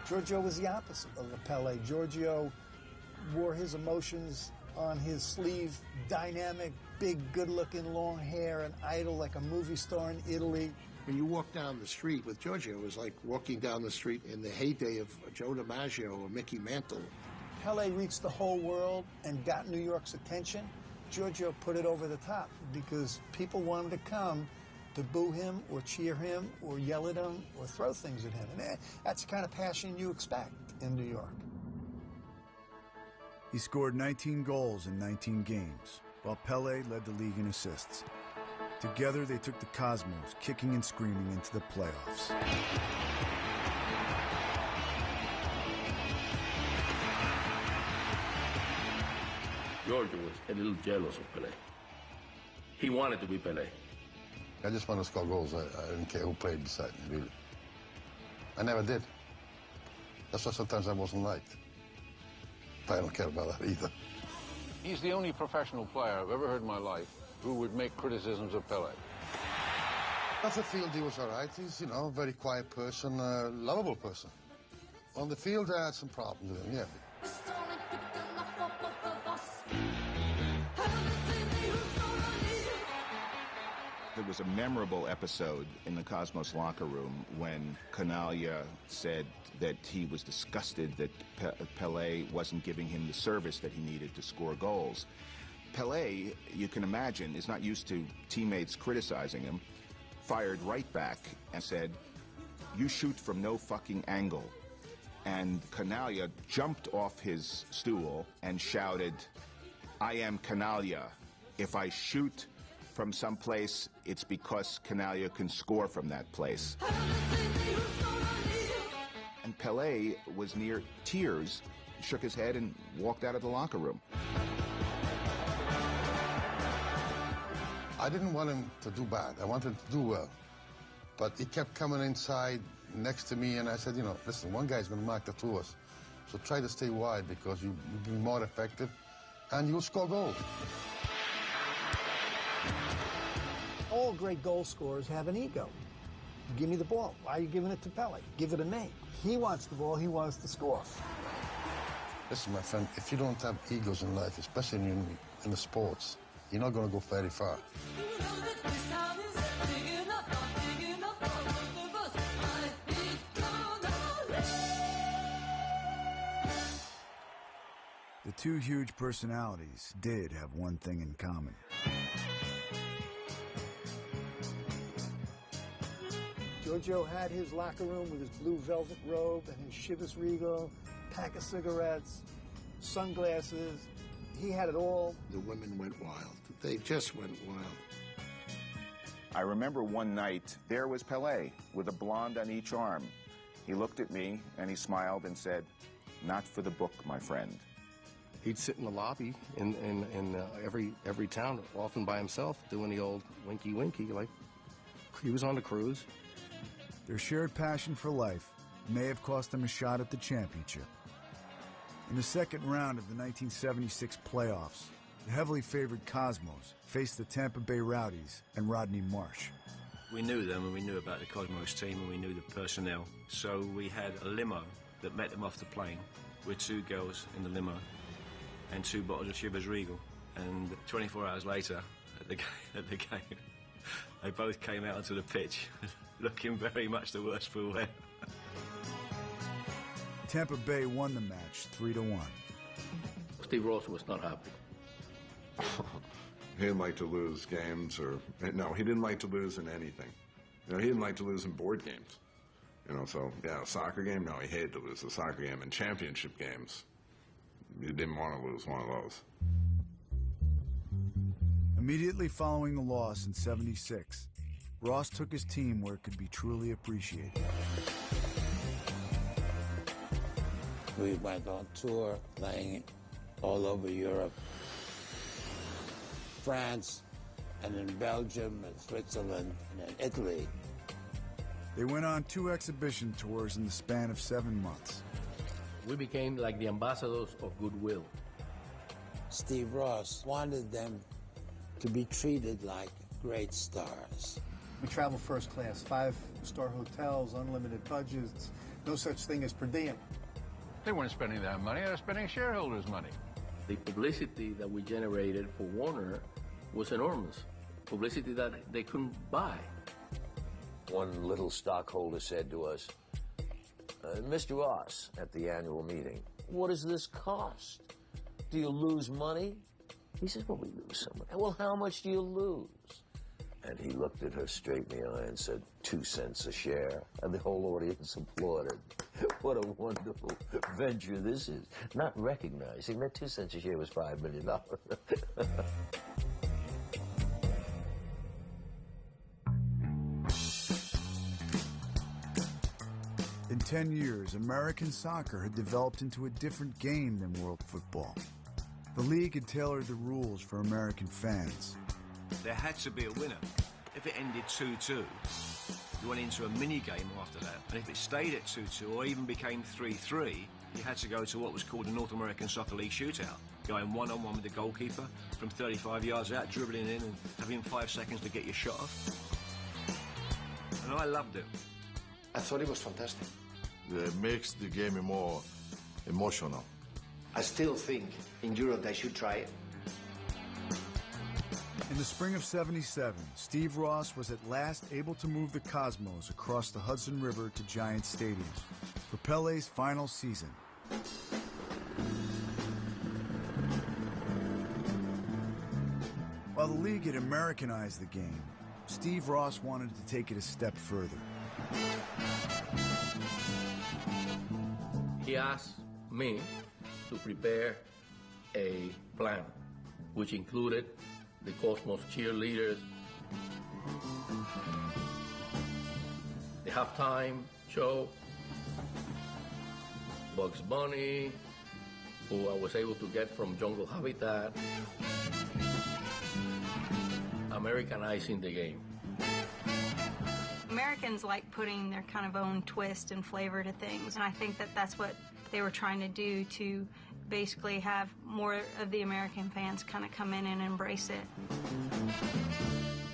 Giorgio was the opposite of the Pele. Giorgio wore his emotions on his sleeve, dynamic, big, good-looking, long hair, an idol like a movie star in Italy. When you walk down the street with Giorgio, it was like walking down the street in the heyday of Joe DiMaggio or Mickey Mantle. Pele reached the whole world and got New York's attention. Giorgio put it over the top because people wanted to come to boo him or cheer him or yell at him or throw things at him. And that's the kind of passion you expect in New York. He scored 19 goals in 19 games, while Pele led the league in assists. Together, they took the Cosmos, kicking and screaming, into the playoffs. Giorgio was a little jealous of Pele. He wanted to be Pele. I just wanted to score goals. I didn't care who played beside me, really. I never did. That's why sometimes I wasn't liked. But I don't care about that either. He's the only professional player I've ever heard in my life who would make criticisms of Pele. Off the field, he was all right. He's, a very quiet person, lovable person. On the field, I had some problems with him, yeah. There was a memorable episode in the Cosmos locker room when Canaglia said that he was disgusted that Pele wasn't giving him the service that he needed to score goals. Pele, you can imagine, is not used to teammates criticizing him, fired right back and said, "You shoot from no fucking angle." And Canaglia jumped off his stool and shouted, "I am Canaglia. If I shoot from some place, it's because Canaglia can score from that place." And Pele was near tears, shook his head and walked out of the locker room. I didn't want him to do bad. I wanted him to do well. But he kept coming inside next to me, and I said, listen, one guy's going to mark the two of us. So try to stay wide because you'll be more effective and you'll score goals. All great goal scorers have an ego. Give me the ball. Why are you giving it to Pele? Give it to me. He wants the ball. He wants to score. Listen, my friend, if you don't have egos in life, especially in the sports, you're not going to go very far. The two huge personalities did have one thing in common. Giorgio had his locker room with his blue velvet robe and his Chivas Regal, pack of cigarettes, sunglasses. He had it all. The women went wild. They just went wild. I remember one night, there was Pele with a blonde on each arm. He looked at me and he smiled and said, "Not for the book, my friend." He'd sit in the lobby in every town, often by himself, doing the old winky, like he was on the cruise. Their shared passion for life may have cost them a shot at the championship. In the second round of the 1976 playoffs, the heavily favored Cosmos faced the Tampa Bay Rowdies and Rodney Marsh. We knew them, and we knew about the Cosmos team, and we knew the personnel. So we had a limo that met them off the plane with two girls in the limo and 2 bottles of Chivas Regal. And 24 hours later, at the game, they both came out onto the pitch looking very much the worse for wear. Tampa Bay won the match 3-1. Steve Ross was not happy. He didn't like to lose games, no, he didn't like to lose in anything. He didn't like to lose in board games. So, yeah, a soccer game, no, he hated to lose a soccer game. In championship games, you didn't want to lose one of those. Immediately following the loss in '76, Ross took his team where it could be truly appreciated. We went on tour, playing all over Europe, France, and in Belgium, and Switzerland, and in Italy. They went on 2 exhibition tours in the span of 7 months. We became like the ambassadors of goodwill. Steve Ross wanted them to be treated like great stars. We travel first class, 5-star hotels, unlimited budgets, no such thing as per diem. They weren't spending that money, they were spending shareholders' money. The publicity that we generated for Warner was enormous. Publicity that they couldn't buy. One little stockholder said to us, "Mr. Ross," at the annual meeting, "what does this cost? Do you lose money?" He says, "Well, we lose some money." "Well, how much do you lose?" And he looked at her straight in the eye and said, 2 cents a share. And the whole audience applauded. What a wonderful venture this is. Not recognizing that 2 cents a share was $5 million. In 10 years, American soccer had developed into a different game than world football. The league had tailored the rules for American fans. There had to be a winner. If it ended 2-2, you went into a mini-game after that. And if it stayed at 2-2 or even became 3-3, you had to go to what was called the North American Soccer League shootout, going one-on-one with the goalkeeper from 35 yards out, dribbling in and having 5 seconds to get your shot off. And I loved it. I thought it was fantastic. It makes the game more emotional. I still think in Europe they should try it. In the spring of '77, Steve Ross was at last able to move the Cosmos across the Hudson River to Giant Stadium for Pele's final season. While the league had Americanized the game, Steve Ross wanted to take it a step further. He asked me to prepare a plan, which included the Cosmos cheerleaders, the halftime show, Bugs Bunny, who I was able to get from Jungle Habitat, Americanizing the game. Americans like putting their kind of own twist and flavor to things, and I think that that's what they were trying to do, to basically have more of the American fans kind of come in and embrace it.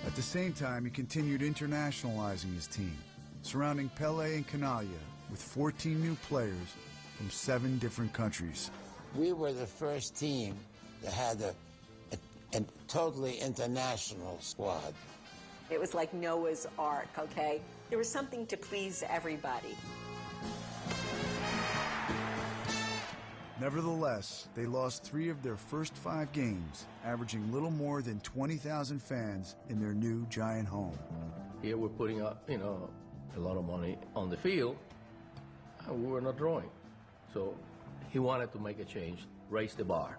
At the same time, he continued internationalizing his team, surrounding Pele and Canaglia with 14 new players from 7 different countries. We were the first team that had a totally international squad. It was like Noah's Ark, okay? There was something to please everybody. Nevertheless, they lost 3 of their first 5 games, averaging little more than 20,000 fans in their new giant home. Here we're putting up, a lot of money on the field, and we were not drawing. So he wanted to make a change, raise the bar.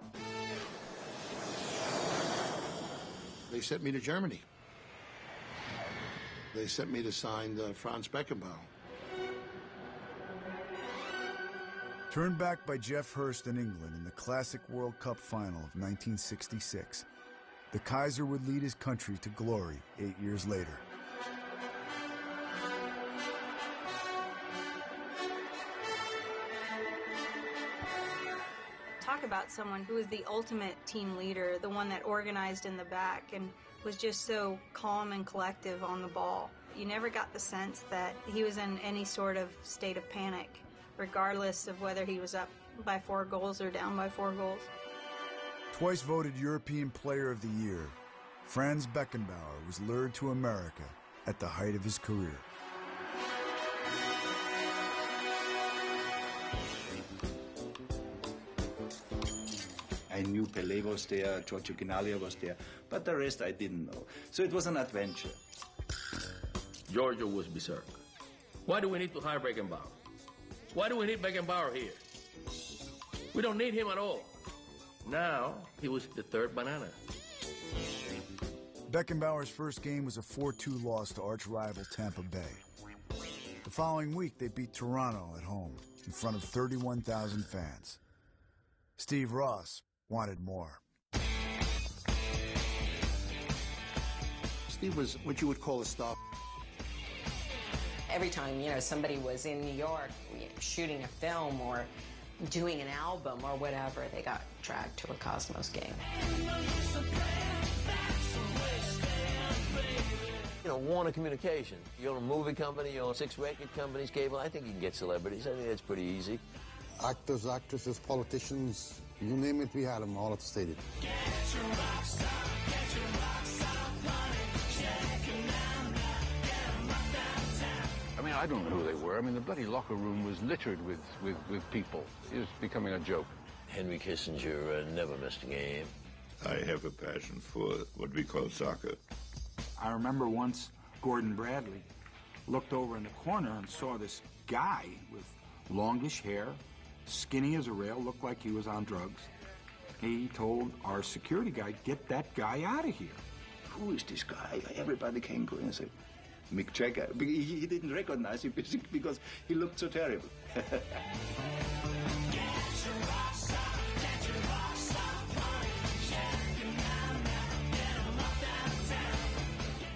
They sent me to Germany. They sent me to sign Franz Beckenbauer. Turned back by Jeff Hurst in England in the classic World Cup final of 1966, the Kaiser would lead his country to glory 8 years later. Talk about someone who was the ultimate team leader, the one that organized in the back and was just so calm and collective on the ball. You never got the sense that he was in any sort of state of panic, regardless of whether he was up by 4 goals or down by 4 goals. Twice voted European Player of the Year, Franz Beckenbauer was lured to America at the height of his career. I knew Pele was there, Giorgio Ginalia was there, but the rest I didn't know. So it was an adventure. Giorgio was berserk. Why do we need to hire Beckenbauer? Why do we need Beckenbauer here? We don't need him at all. Now, he was the third banana. Beckenbauer's first game was a 4-2 loss to arch-rival Tampa Bay. The following week, they beat Toronto at home in front of 31,000 fans. Steve Ross wanted more. Steve was what you would call a star. Every time, somebody was in New York shooting a film or doing an album or whatever, they got dragged to a Cosmos game. Warner Communication. You own a movie company, you own 6 record companies, cable. I think you can get celebrities. I think that's pretty easy. Actors, actresses, politicians, you name it, we had them all at the stadium. I don't know who they were. The bloody locker room was littered with people. It was becoming a joke. Henry Kissinger never missed a game. I have a passion for what we call soccer. I remember once Gordon Bradley looked over in the corner and saw this guy with longish hair, skinny as a rail, looked like he was on drugs. He told our security guy, "Get that guy out of here." Who is this guy? Everybody came to him and said, Mick Jagger. He didn't recognize him because he looked so terrible.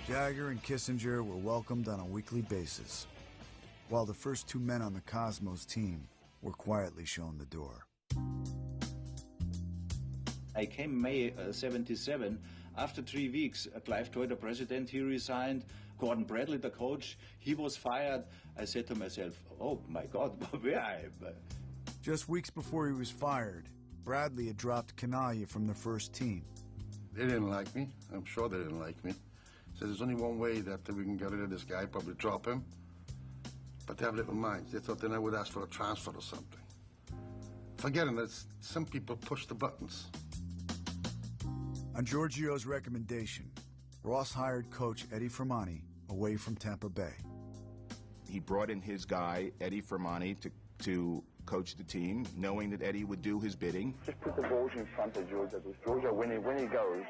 Jagger and Kissinger were welcomed on a weekly basis, while the first 2 men on the Cosmos team were quietly shown the door. I came May 77. After 3 weeks, Clive Toy, the president, he resigned. Gordon Bradley, the coach, he was fired. I said to myself, oh my God, where am I? Just weeks before he was fired, Bradley had dropped Canaglia from the first team. They didn't like me. I'm sure they didn't like me. So there's only one way that we can get rid of this guy, probably drop him. But they have little minds. They thought then I would ask for a transfer or something. Forgetting that some people push the buttons. On Giorgio's recommendation, Ross hired coach Eddie Firmani away from Tampa Bay. He brought in his guy, Eddie Firmani, to coach the team, knowing that Eddie would do his bidding. Just put the balls in front of Giorgio, because Giorgio, when he goes,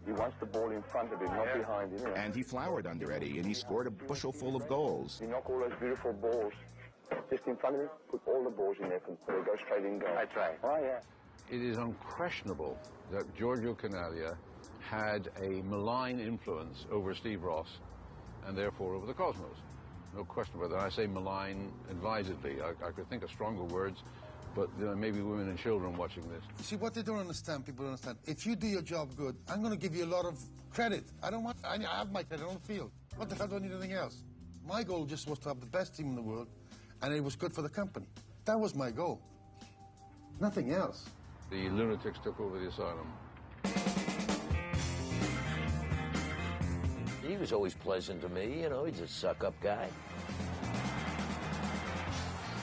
he wants the ball in front of him, not behind him. And he flowered under Eddie, and he scored a bushel full of goals. You knock all those beautiful balls just in front of him, put all the balls in there, so they go straight in goal. That's right. Oh, yeah. It is unquestionable that Giorgio Canaglia had a malign influence over Steve Ross and therefore over the Cosmos. No question about that. I say malign advisedly. I could think of stronger words, but maybe women and children watching this. See, what they don't understand, people don't understand, if you do your job good, I'm going to give you a lot of credit. I have my credit on the field. What the hell do I need anything else? My goal just was to have the best team in the world, and it was good for the company. That was my goal. Nothing else. The lunatics took over the asylum. He was always pleasant to me, you know, he's a suck-up guy.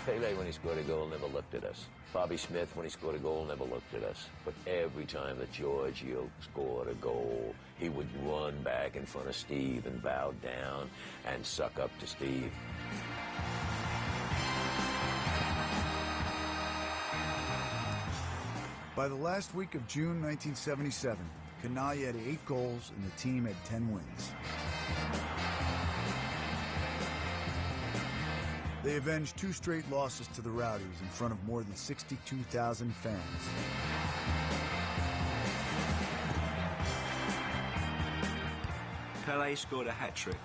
Pele, when he scored a goal, never looked at us. Bobby Smith, when he scored a goal, never looked at us. But every time that Giorgio scored a goal, he would run back in front of Steve and bow down and suck up to Steve. By the last week of June 1977, Canali had 8 goals and the team had 10 wins. They avenged 2 straight losses to the Rowdies in front of more than 62,000 fans. Pele scored a hat-trick.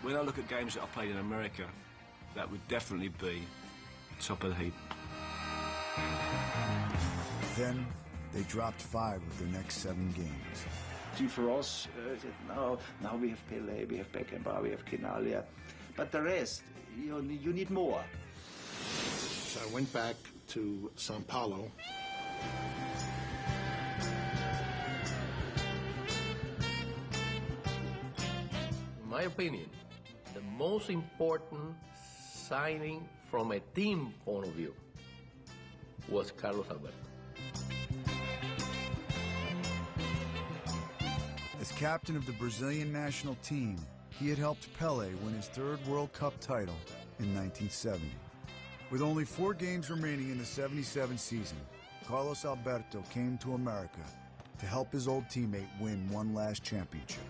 When I look at games that I played in America, that would definitely be top of the heap. Then, they dropped 5 of their next 7 games. Steve Ross said, now we have Pele, we have Beckenbauer, we have Canali. But the rest, you need more. So I went back to Sao Paulo. In my opinion, the most important signing from a team point of view was Carlos Alberto. As captain of the Brazilian national team, he had helped Pele win his 3rd World Cup title in 1970. With only 4 games remaining in the 77 season, Carlos Alberto came to America to help his old teammate win one last championship.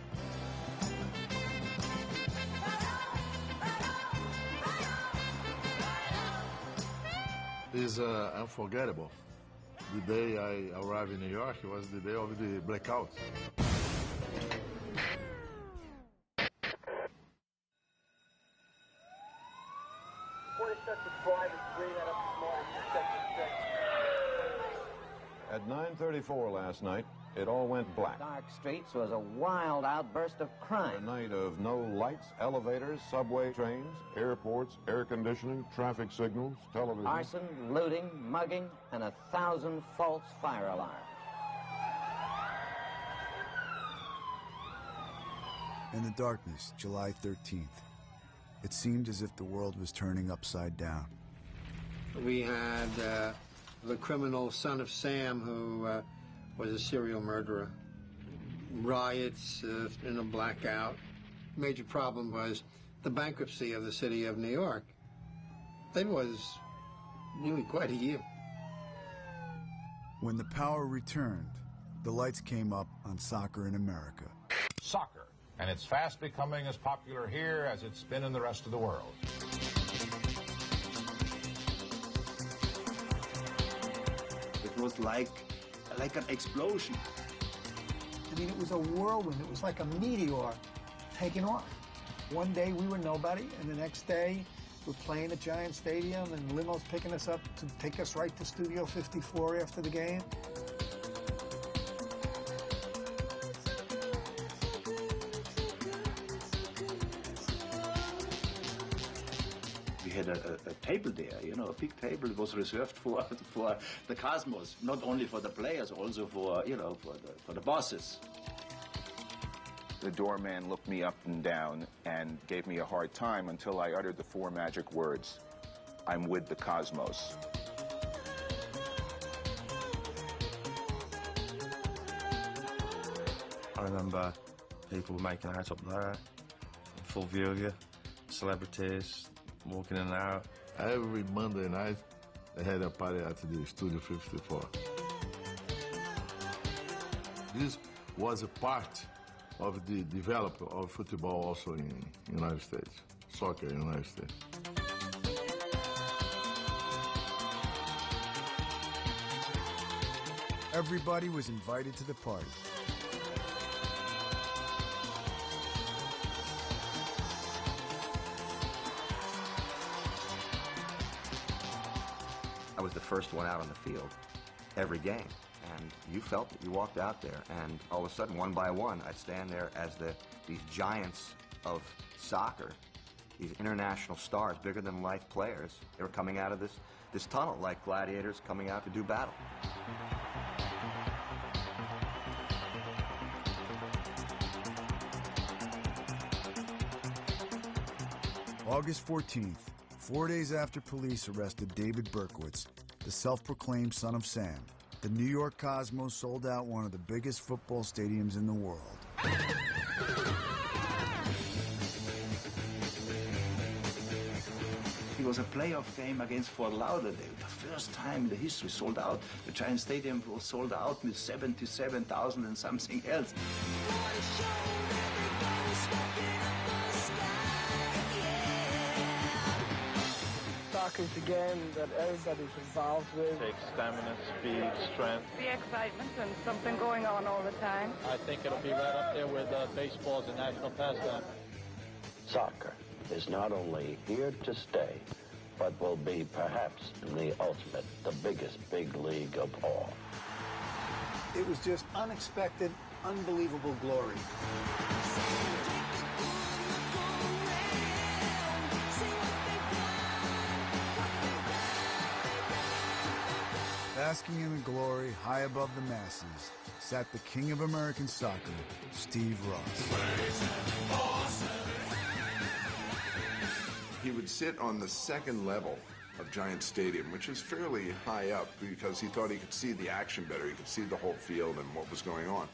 It's unforgettable. The day I arrived in New York, it was the day of the blackout. At 9:34 last night, it all went black. Dark streets was a wild outburst of crime. A night of no lights, elevators, subway trains, airports, air conditioning, traffic signals, television. Arson, looting, mugging, and 1,000 false fire alarms. In the darkness, July 13th, it seemed as if the world was turning upside down. We had the criminal Son of Sam, who was a serial murderer. Riots in a blackout. Major problem was the bankruptcy of the city of New York. It was really quite a year. When the power returned, the lights came up on soccer in America. Soccer, and it's fast becoming as popular here as it's been in the rest of the world. It was like an explosion. I mean, it was a whirlwind. It was like a meteor taking off. One day we were nobody, and the next day we're playing at Giant Stadium, and limos picking us up to take us right to Studio 54 after the game. We had a table there, a big table that was reserved for the cosmos, not only for the players, also for the bosses. The doorman looked me up and down and gave me a hard time until I uttered the 4 magic words, "I'm with the cosmos." I remember people making out up there, in full view of you, celebrities walking in and out. Every Monday night, they had a party at the Studio 54. This was a part of the development of football also in the United States, soccer in the United States. Everybody was invited to the party. I was the first one out on the field every game, and you felt it. You walked out there, and all of a sudden, one by one, I'd stand there as these giants of soccer, these international stars, bigger than life players. They were coming out of this tunnel like gladiators coming out to do battle. August 14th, 4 days after police arrested David Berkowitz, the self-proclaimed son of Sam, the New York Cosmos sold out one of the biggest football stadiums in the world. It was a playoff game against Fort Lauderdale. The first time in the history sold out. The Giant Stadium was sold out with 77,000 and something else. Soccer's the game that everybody's involved with. Takes stamina, speed, strength. The excitement and something going on all the time. I think it'll be right up there with baseball as a national pastime. Soccer is not only here to stay, but will be perhaps the ultimate, the biggest big league of all. It was just unexpected, unbelievable glory. Basking in the glory high above the masses sat the king of American soccer, Steve Ross. He would sit on the second level of Giant Stadium, which is fairly high up because he thought he could see the action better. He could see the whole field and what was going on.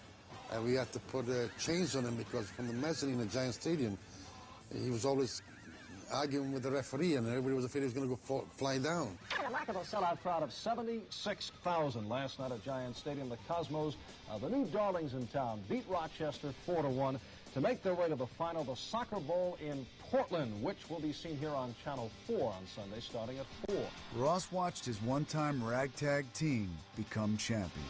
And we had to put chains on him because from the mezzanine at Giant Stadium, he was always arguing with the referee, and everybody was afraid he was going to go fly down. A remarkable sellout crowd of 76,000 last night at Giant Stadium. The Cosmos, the new darlings in town, beat Rochester 4-1 to make their way to the final, the Soccer Bowl in Portland, which will be seen here on Channel 4 on Sunday, starting at 4. Ross watched his one-time ragtag team become champion.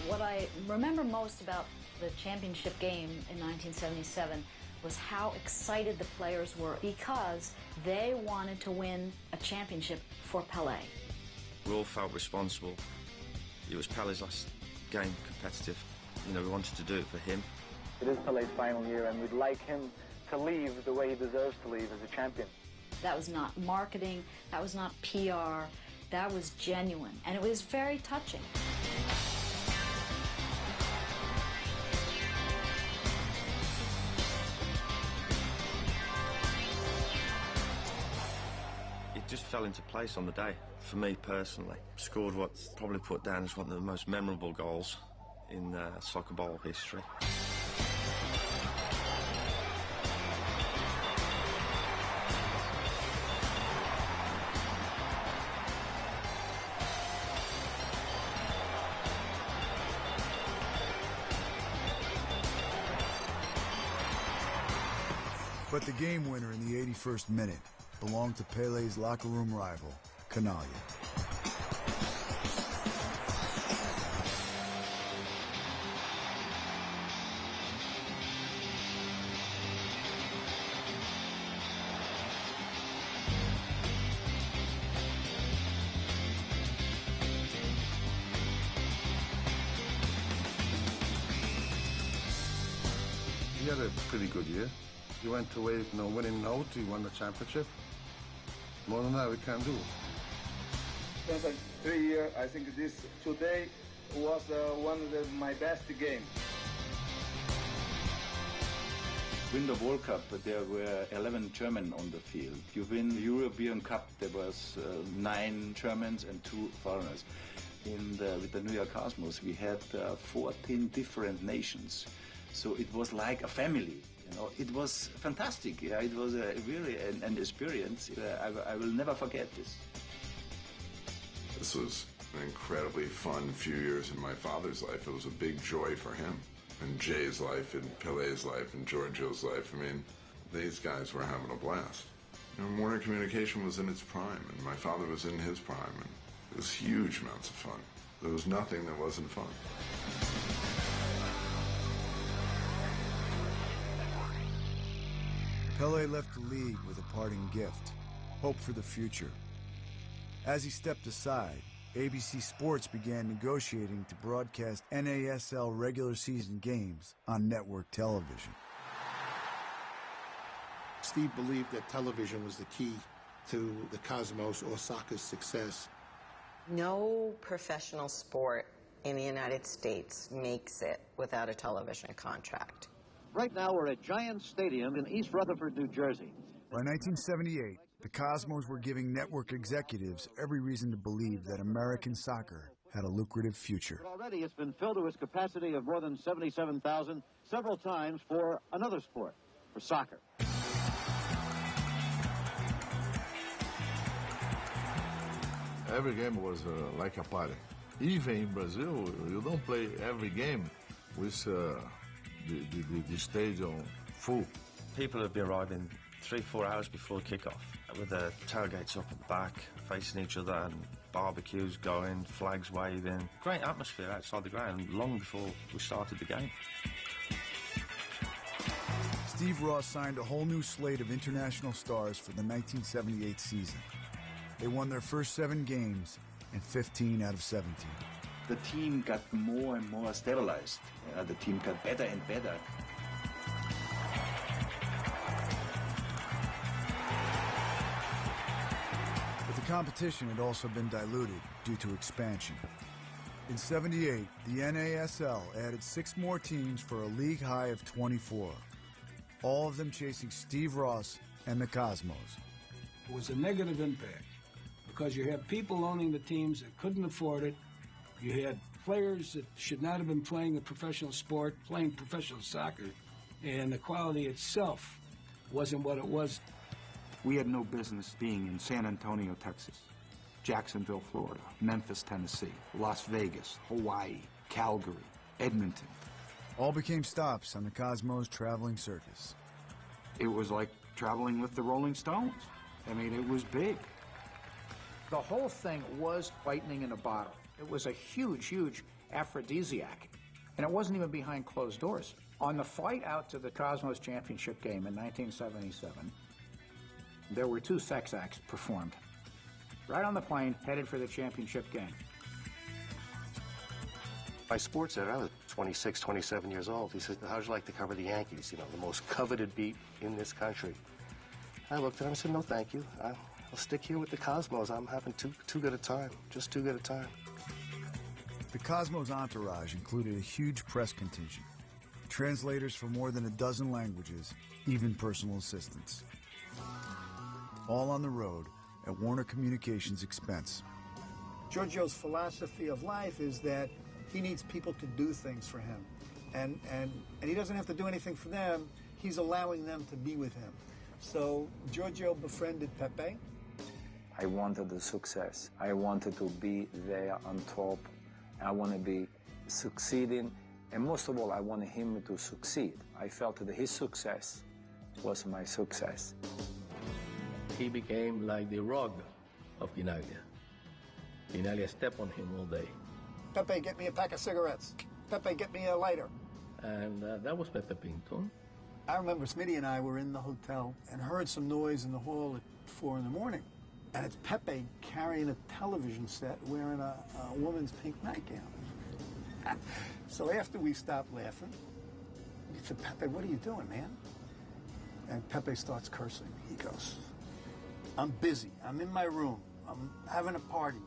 What I remember most about the championship game in 1977 was how excited the players were because they wanted to win a championship for Pele. We all felt responsible. It was Pele's last game competitive. You know, we wanted to do it for him. It is Pele's final year, and we'd like him to leave the way he deserves to leave as a champion. That was not marketing, that was not PR, that was genuine, and it was very touching. It just fell into place on the day, for me personally. Scored what's probably put down as one of the most memorable goals in Soccer Bowl history. But the game winner in the 81st minute belonged to Pele's locker room rival, Canaglia. He had a pretty good year. He went away, winning out. He won the championship. More than that, we can't do. Since 3 years, I think this today was one of my best games. Win the World Cup, but there were 11 German on the field. You win the European Cup, there was 9 Germans and 2 foreigners. With the New York Cosmos, we had 14 different nations. So it was like a family. You know, it was fantastic. Yeah, it was really an experience. I will never forget this. This was an incredibly fun few years in my father's life. It was a big joy for him, and Jay's life, and Pele's life, and Giorgio's life. I mean, these guys were having a blast. You know, Warner Communication was in its prime, and my father was in his prime, and it was huge amounts of fun. There was nothing that wasn't fun. Pele left the league with a parting gift, hope for the future. As he stepped aside, ABC Sports began negotiating to broadcast NASL regular season games on network television. Steve believed that television was the key to the Cosmos or soccer's success. No professional sport in the United States makes it without a television contract. Right now, we're at Giants Stadium in East Rutherford, New Jersey. By 1978, the Cosmos were giving network executives every reason to believe that American soccer had a lucrative future. But already it's been filled to its capacity of more than 77,000 several times for another sport, for soccer. Every game was like a party. Even in Brazil, you don't play every game with the stadium full. People would be arriving 3-4 hours before kickoff with the tailgates up at the back, facing each other, and barbecues going, flags waving. Great atmosphere outside the ground long before we started the game. Steve Ross signed a whole new slate of international stars for the 1978 season. They won their first 7 games and 15 out of 17. The team got more and more stabilized. The team got better and better. But the competition had also been diluted due to expansion. In '78, the NASL added 6 more teams for a league high of 24, all of them chasing Steve Ross and the Cosmos. It was a negative impact because you had people owning the teams that couldn't afford it. You had players that should not have been playing a professional sport, playing professional soccer, and the quality itself wasn't what it was. We had no business being in San Antonio, Texas, Jacksonville, Florida, Memphis, Tennessee, Las Vegas, Hawaii, Calgary, Edmonton. All became stops on the Cosmos traveling circus. It was like traveling with the Rolling Stones. I mean, it was big. The whole thing was lightning in a bottle. It was a huge, huge aphrodisiac. And it wasn't even behind closed doors. On the flight out to the Cosmos Championship game in 1977, there were 2 sex acts performed. Right on the plane, headed for the championship game. My sports editor, I was 26, 27 years old. He said, how'd you like to cover the Yankees? You know, the most coveted beat in this country. I looked at him and said, no, thank you. I'll stick here with the Cosmos. I'm having too good a time, just too good a time. The Cosmos entourage included a huge press contingent, translators for more than a dozen languages, even personal assistants. All on the road at Warner Communications' expense. Giorgio's philosophy of life is that he needs people to do things for him. And he doesn't have to do anything for them. He's allowing them to be with him. So Giorgio befriended Pepe. I wanted the success. I wanted to be there on top. I want to be succeeding. And most of all, I wanted him to succeed. I felt that his success was my success. He became like the Rock of Guinaglia. Guinaglia stepped on him all day. Pepe, get me a pack of cigarettes. Pepe, get me a lighter. And that was Pepe Pinto. I remember Smitty and I were in the hotel and heard some noise in the hall at 4 in the morning. And it's Pepe carrying a television set wearing a woman's pink nightgown. So after we stopped laughing, he said, Pepe, what are you doing, man? And Pepe starts cursing. He goes, I'm busy. I'm in my room. I'm having a party.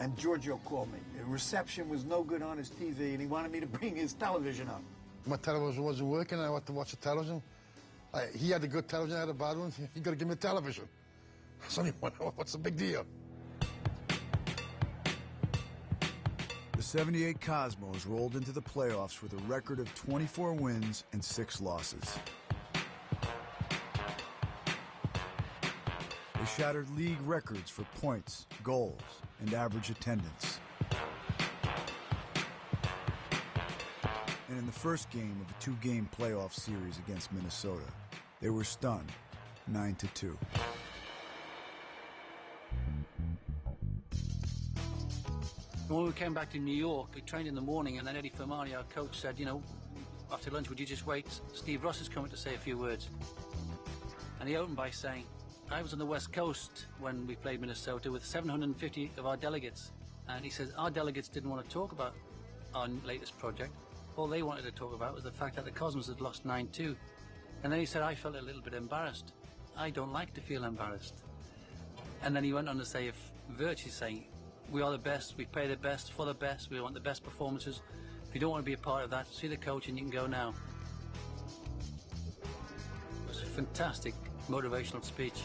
And Giorgio called me. The reception was no good on his TV, and he wanted me to bring his television up. My television wasn't working, and I wanted to watch the television. He had a good television, I had a bad one. You got to give me a television. So what's the big deal? The '78 Cosmos rolled into the playoffs with a record of 24 wins and 6 losses. They shattered league records for points, goals, and average attendance. And in the first game of a 2-game playoff series against Minnesota, they were stunned 9-2. When we came back to New York, we trained in the morning, and then Eddie Fermani, our coach, said, you know, after lunch, would you just wait? Steve Ross is coming to say a few words. And he opened by saying, I was on the West Coast when we played Minnesota with 750 of our delegates. And he says, our delegates didn't want to talk about our latest project. All they wanted to talk about was the fact that the Cosmos had lost 9-2. And then he said, I felt a little bit embarrassed. I don't like to feel embarrassed. And then he went on to say, virtually saying, we are the best, we play the best for the best, we want the best performances. If you don't want to be a part of that, see the coach and you can go now. fantastic motivational speech.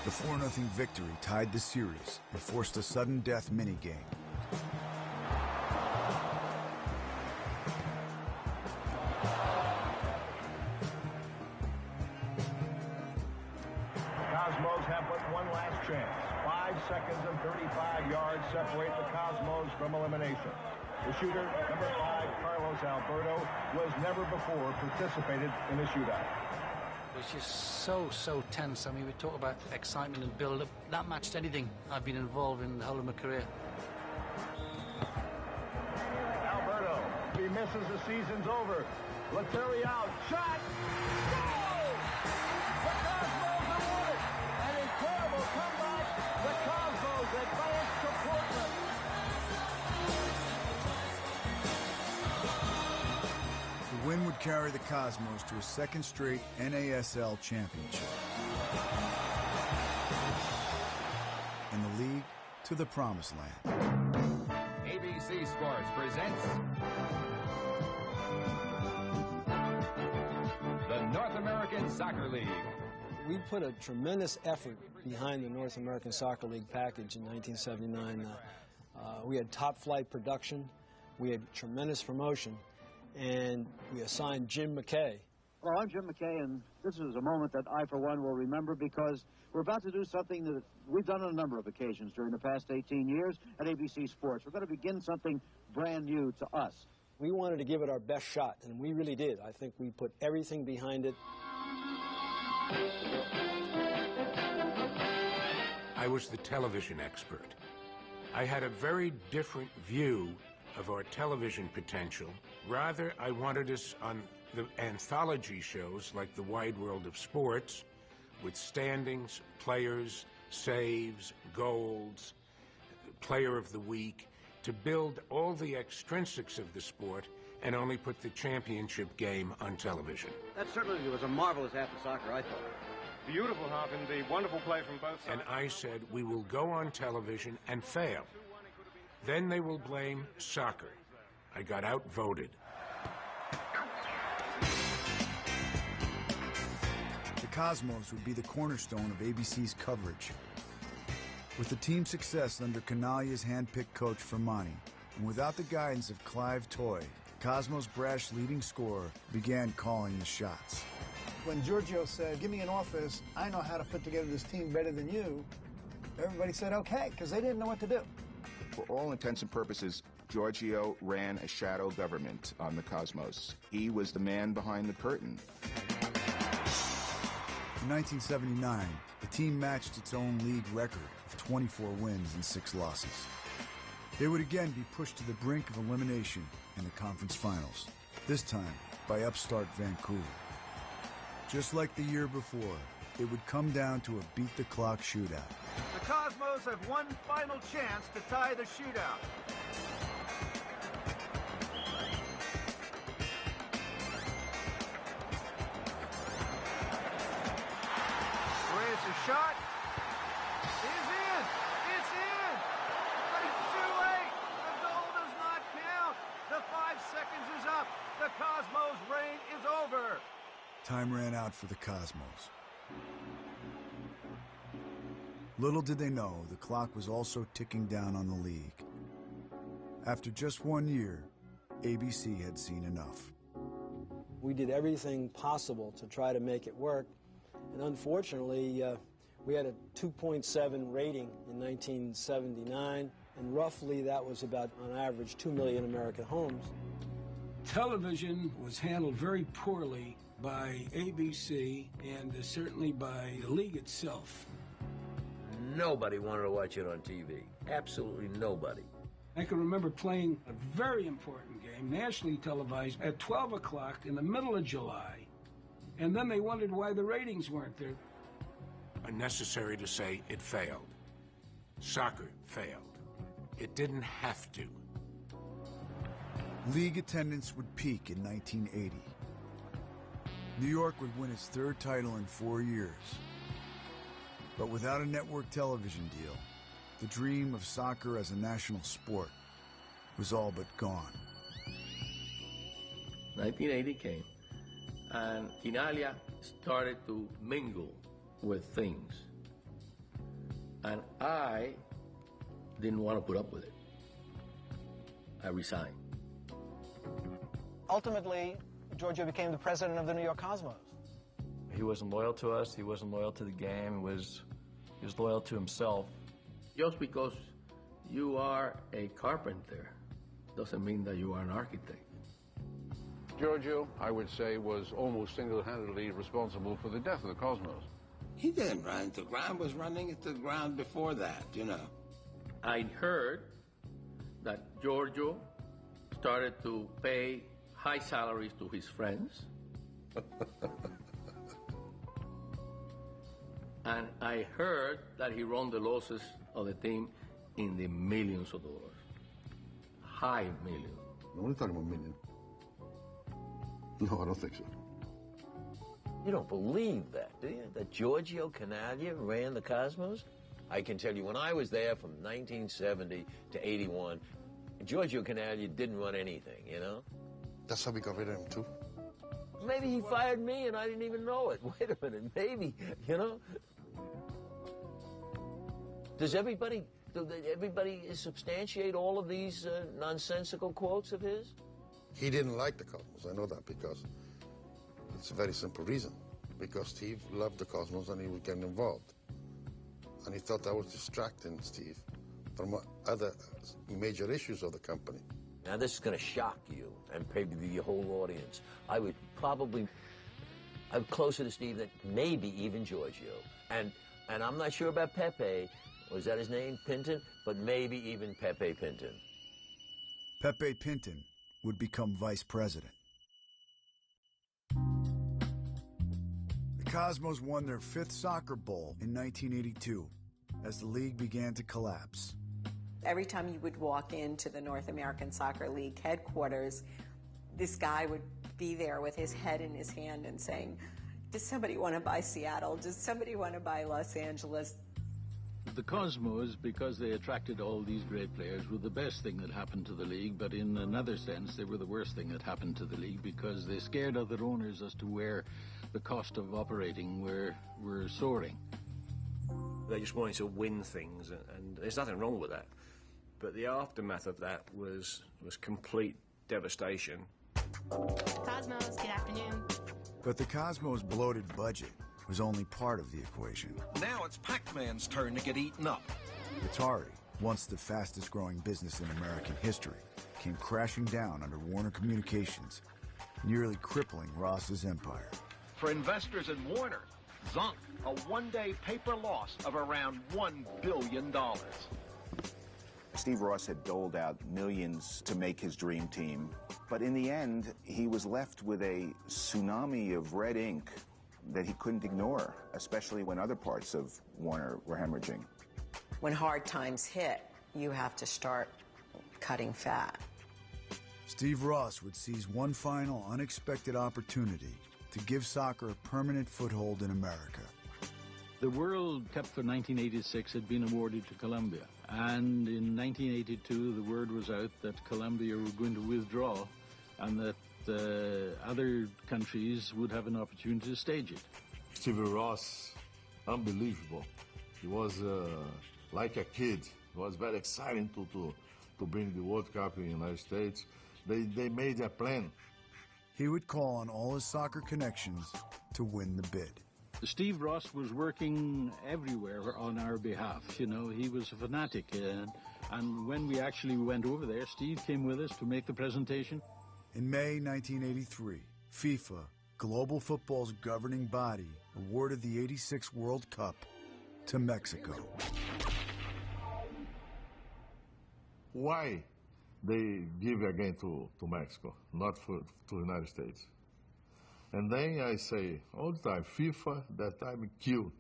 The 4-0 victory tied the series and forced a sudden death minigame. Cosmos have but one last chance. 5 seconds and 35 yards separate the Cosmos from elimination. The shooter, number 5, Carlos Alberto, was never before participated in a shootout. It was just so tense. I mean, we talk about excitement and build-up. That matched anything I've been involved in the whole of my career. Alberto, if he misses, the season's over. Lettieri out, shot, goal! The Cosmos have won it! An incredible comeback. The Cosmos advance to Portland. The win would carry the Cosmos to a second straight NASL championship. And the league to the promised land. ABC Sports presents the North American Soccer League. We put a tremendous effort behind the North American Soccer League package in 1979. We had top-flight production, we had tremendous promotion, and we assigned Jim McKay. Hello, I'm Jim McKay, and this is a moment that I, for one, will remember because we're about to do something that we've done on a number of occasions during the past 18 years at ABC Sports. We're going to begin something brand new to us. We wanted to give it our best shot, and we really did. I think we put everything behind it. I was the television expert. I had a very different view of our television potential. Rather, I wanted us on the anthology shows like The Wide World of Sports, with standings, players, saves, goals, player of the week, to build all the extrinsics of the sport and only put the championship game on television. That certainly was a marvelous act of soccer, I thought. Beautiful, Harvin, the wonderful play from both sides. And I said, we will go on television and fail. Then they will blame soccer. I got outvoted. The Cosmos would be the cornerstone of ABC's coverage. With the team's success under Canalia's hand-picked coach Fermani, and without the guidance of Clive Toy, Cosmos' brash leading scorer began calling the shots. When Giorgio said, give me an office, I know how to put together this team better than you, everybody said okay, because they didn't know what to do. For all intents and purposes, Giorgio ran a shadow government on the Cosmos. He was the man behind the curtain. In 1979, the team matched its own league record of 24 wins and 6 losses. They would again be pushed to the brink of elimination in the conference finals, this time by upstart Vancouver. Just like the year before, it would come down to a beat-the-clock shootout. The Cosmos have one final chance to tie the shootout. Reyes' shot is in. It's in. But it's too late. The goal does not count. The 5 seconds is up. The Cosmos' reign is over. Time ran out for the Cosmos. Little did they know, the clock was also ticking down on the league. After just 1 year, ABC had seen enough. We did everything possible to try to make it work, and unfortunately, we had a 2.7 rating in 1979, and roughly that was about, on average, 2 million American homes. Television was handled very poorly by ABC and certainly by the league itself. Nobody wanted to watch it on TV. Absolutely nobody. I can remember playing a very important game, nationally televised, at 12 o'clock in the middle of July, and then they wondered why the ratings weren't there. Unnecessary to say it failed. Soccer failed. It didn't have to. League attendance would peak in 1980. New York would win its third title in 4 years. But without a network television deal, the dream of soccer as a national sport was all but gone. 1980 came, and Quinalia started to mingle with things. And I didn't want to put up with it. I resigned. Ultimately, Giorgio became the president of the New York Cosmos. He wasn't loyal to us. He wasn't loyal to the game. He was loyal to himself. Just because you are a carpenter doesn't mean that you are an architect. Giorgio, I would say, was almost single-handedly responsible for the death of the Cosmos. He didn't run into the ground, was running into the ground before that, you know. I heard that Giorgio started to pay high salaries to his friends. And I heard that he run the losses of the team in the millions of dollars. High millions. No, we're talking about million. No, I don't think so. You don't believe that, do you? That Giorgio Canaglia ran the Cosmos? I can tell you, when I was there from 1970 to 81, Giorgio Canaglia didn't run anything, you know? That's how we got rid of him, too. Maybe he fired me and I didn't even know it. Wait a minute, maybe, you know? Does everybody substantiate all of these nonsensical quotes of his? He didn't like the Cosmos. I know that because it's a very simple reason. Because Steve loved the Cosmos and he was getting involved. And he thought that was distracting Steve from other major issues of the company. Now, this is going to shock you and maybe the whole audience. I'm closer to Steve than maybe even Giorgio. And I'm not sure about Pepe. Was that his name, Pinton? But maybe even Pepe Pinton. Pepe Pinton would become vice president. The Cosmos won their 5th soccer bowl in 1982 as the league began to collapse. Every time you would walk into the North American Soccer League headquarters, this guy would be there with his head in his hand and saying, does somebody want to buy Seattle? Does somebody want to buy Los Angeles? The Cosmos, because they attracted all these great players, were the best thing that happened to the league, but in another sense, they were the worst thing that happened to the league because they scared other owners as to where the cost of operating were soaring. They just wanted to win things, and there's nothing wrong with that. But the aftermath of that was complete devastation. Cosmos, good afternoon. But the Cosmos' bloated budget was only part of the equation. Now it's Pac-Man's turn to get eaten up. Atari, once the fastest growing business in American history, came crashing down under Warner Communications, nearly crippling Ross's empire. For investors in Warner, zonk, a one-day paper loss of around $1 billion. Steve Ross had doled out millions to make his dream team, but in the end, he was left with a tsunami of red ink that he couldn't ignore, especially when other parts of Warner were hemorrhaging. When hard times hit, you have to start cutting fat. Steve Ross would seize one final unexpected opportunity to give soccer a permanent foothold in America. The World Cup for 1986 had been awarded to Colombia, and in 1982 the word was out that Colombia were going to withdraw and that other countries would have an opportunity to stage it. Steve Ross, unbelievable. He was like a kid. It was very exciting to bring the World Cup in the United States. They made their plan. He would call on all his soccer connections to win the bid. Steve Ross was working everywhere on our behalf. You know, he was a fanatic. And when we actually went over there, Steve came with us to make the presentation. In May 1983, FIFA, global football's governing body, awarded the '86 World Cup to Mexico. Why they give again to Mexico, not to the United States? And then I say, all the time, FIFA that time killed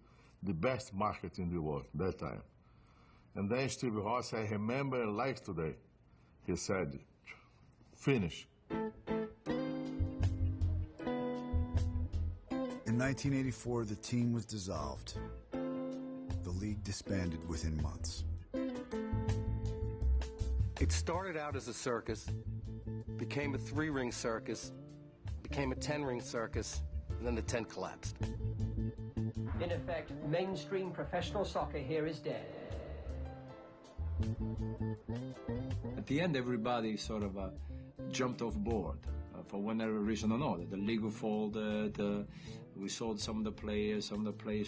the best market in the world that time. And then Steve Ross, I remember like today, he said, finish. In 1984, the team was dissolved. The league disbanded within months. It started out as a circus, became a 3-ring circus, became a 10-ring circus, and then the tent collapsed. In effect, mainstream professional soccer here is dead. At the end, everybody sort of jumped off board for whatever reason or not. The league folded, we sold some of the players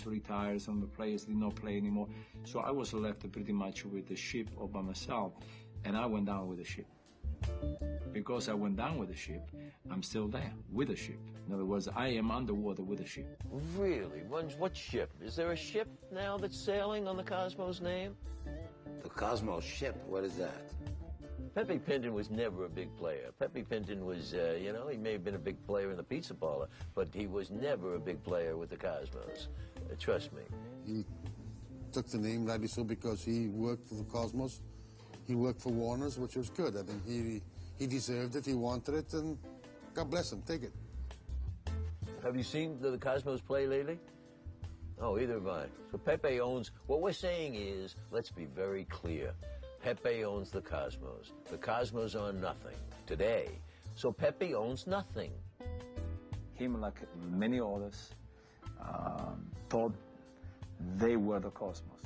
retired, some of the players did not play anymore. So I was left pretty much with the ship all by myself, and I went down with the ship. Because I went down with the ship, I'm still there with the ship. In other words, I am underwater with the ship. Really? What ship? Is there a ship now that's sailing on the Cosmos name? The Cosmos ship, what is that? Pepe Pinton was never a big player. Pepe Pinton was, you know, he may have been a big player in the pizza parlor, but he was never a big player with the Cosmos. Trust me. He took the name rightly so because he worked for the Cosmos. He worked for Warner's, which was good. I think he deserved it, he wanted it, and God bless him, take it. Have you seen the Cosmos play lately? Oh, either have I. So Pepe owns, what we're saying is, let's be very clear. Pepe owns the Cosmos. The Cosmos are nothing today. So Pepe owns nothing. Him, like many others, thought they were the Cosmos.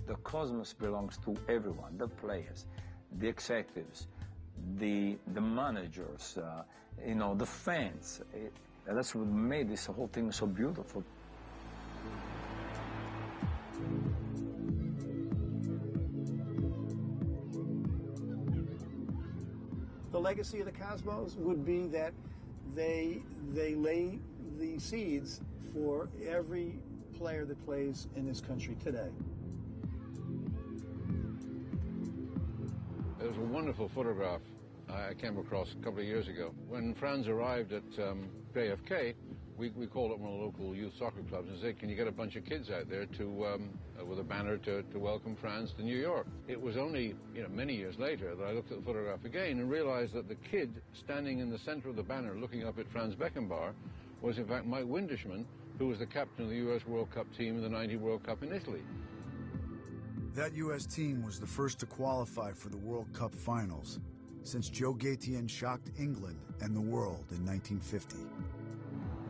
The Cosmos belongs to everyone, the players, the executives, the managers, you know, the fans. That's what made this whole thing so beautiful. The legacy of the Cosmos would be that they lay the seeds for every player that plays in this country today. There was a wonderful photograph I came across a couple of years ago. When Franz arrived at JFK, we called up one of the local youth soccer clubs and said, can you get a bunch of kids out there to with a banner to welcome Franz to New York? It was only many years later that I looked at the photograph again and realized that the kid standing in the center of the banner looking up at Franz Beckenbauer was in fact Mike Windishman, who was the captain of the U.S. World Cup team in the '90 World Cup in Italy. That U.S. team was the first to qualify for the World Cup finals since Joe Gaetien shocked England and the world in 1950.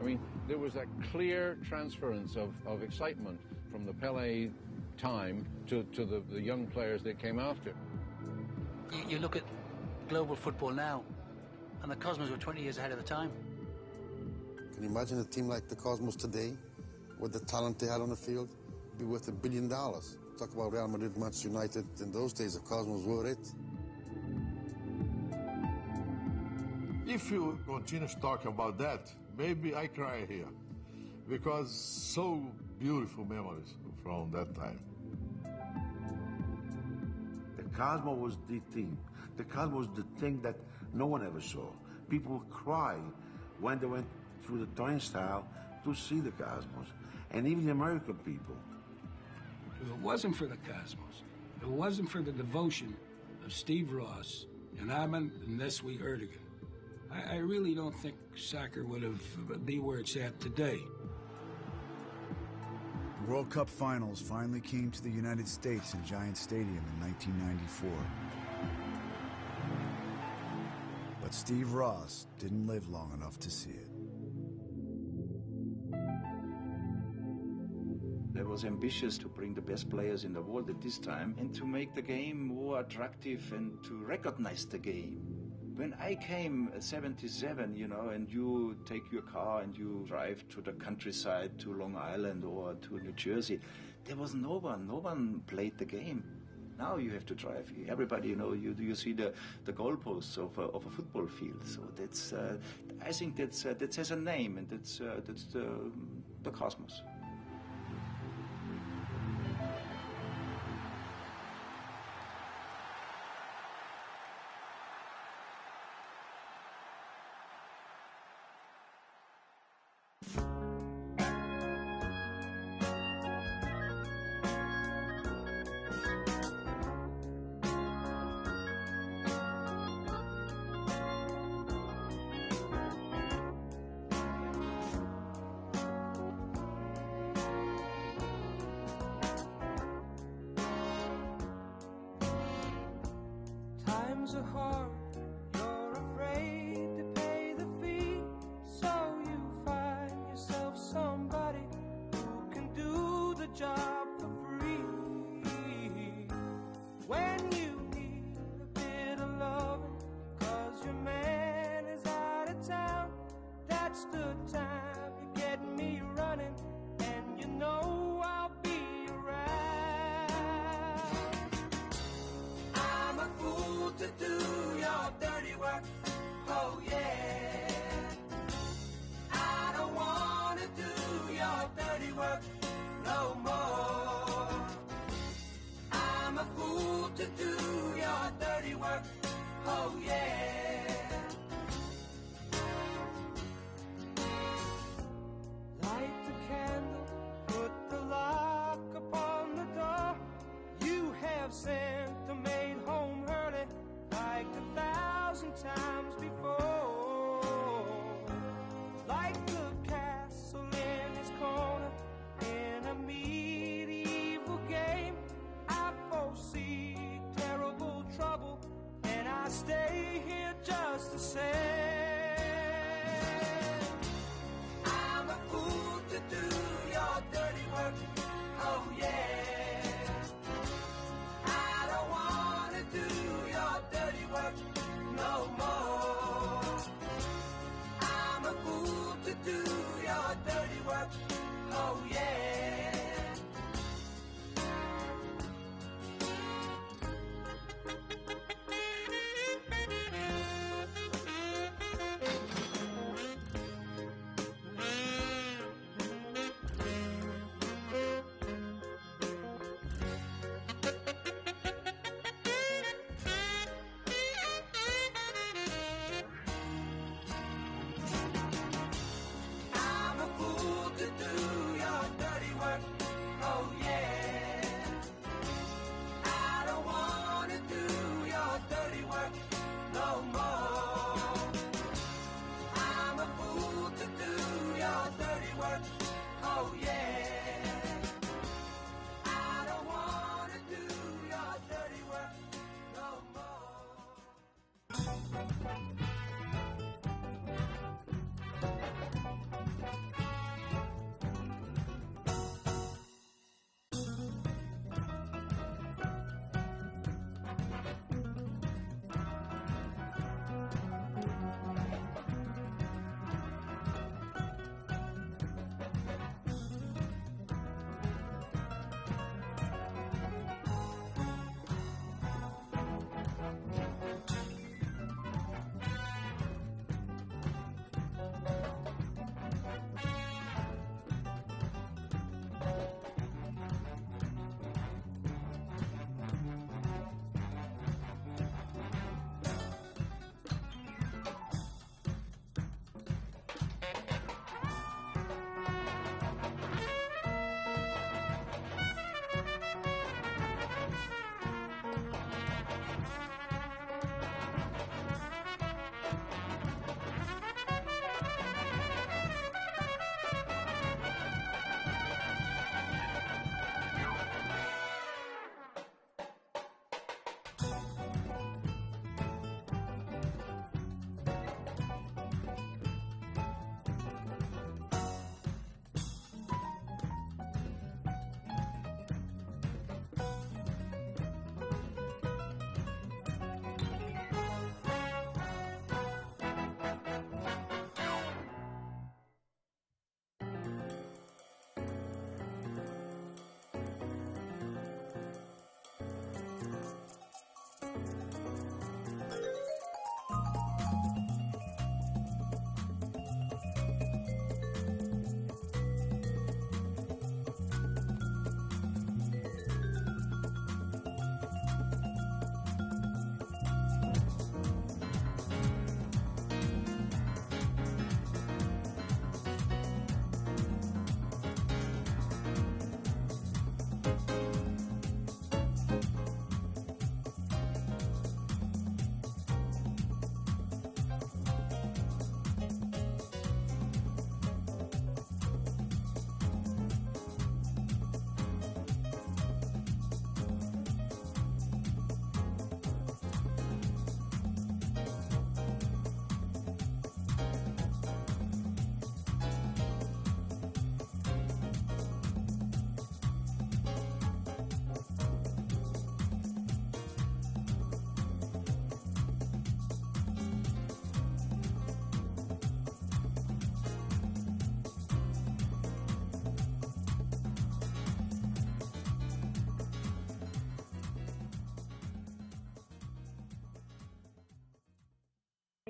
I mean, there was that clear transference of excitement from the Pele time to the young players that came after. You look at global football now, and the Cosmos were 20 years ahead of the time. Can you imagine a team like the Cosmos today, with the talent they had on the field, be worth $1 billion? Talk about Real Madrid, Manchester United. In those days, the Cosmos were it. If you continue talking about that, maybe I cry here, because so beautiful memories from that time. The Cosmos was the thing. The Cosmos was the thing that no one ever saw. People would cry when they went through the turnstile to see the Cosmos, and even the American people. If it wasn't for the Cosmos, if it wasn't for the devotion of Steve Ross and Ahmed and Neswi Erdogan, I really don't think soccer would have be where it's at today. The World Cup finals finally came to the United States in Giant Stadium in 1994. But Steve Ross didn't live long enough to see it. I was ambitious to bring the best players in the world at this time and to make the game more attractive and to recognize the game. When I came 77, you know, and you take your car and you drive to the countryside, to Long Island or to New Jersey, there was no one played the game. Now you have to drive. Everybody, you know, you see the goalposts of a football field. So that's, I think that has a name, and that's the cosmos. Times are hard, you're afraid to pay the fee, so you find yourself somebody who can do the job for free. When you need a bit of loving, 'cause your man is out of town, that's the time you get me running, and you know I'll be around. I'm a fool to do your dirty work, oh yeah. I don't wanna do your dirty work no more. I'm a fool to do your dirty work, oh yeah. Light the candle, put the lock upon the door. You have sent the maid home early like 1,000 times before. Like the castle in its corner in a medieval game, I foresee terrible trouble, and I stay here just the same. I'm a fool to do your dirty work, oh yeah. I don't wanna do your dirty work no more. I'm a fool to do your dirty work, oh yeah. I'm a fool to do your dirty work, oh yeah. I don't wanna do your dirty work no more. I'm a fool to do your dirty work, oh yeah. I don't wanna do your dirty work no more.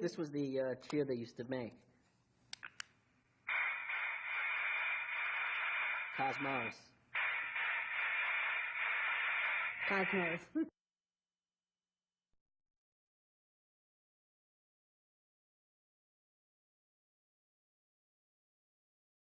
This was the cheer they used to make. Cosmos. Cosmos.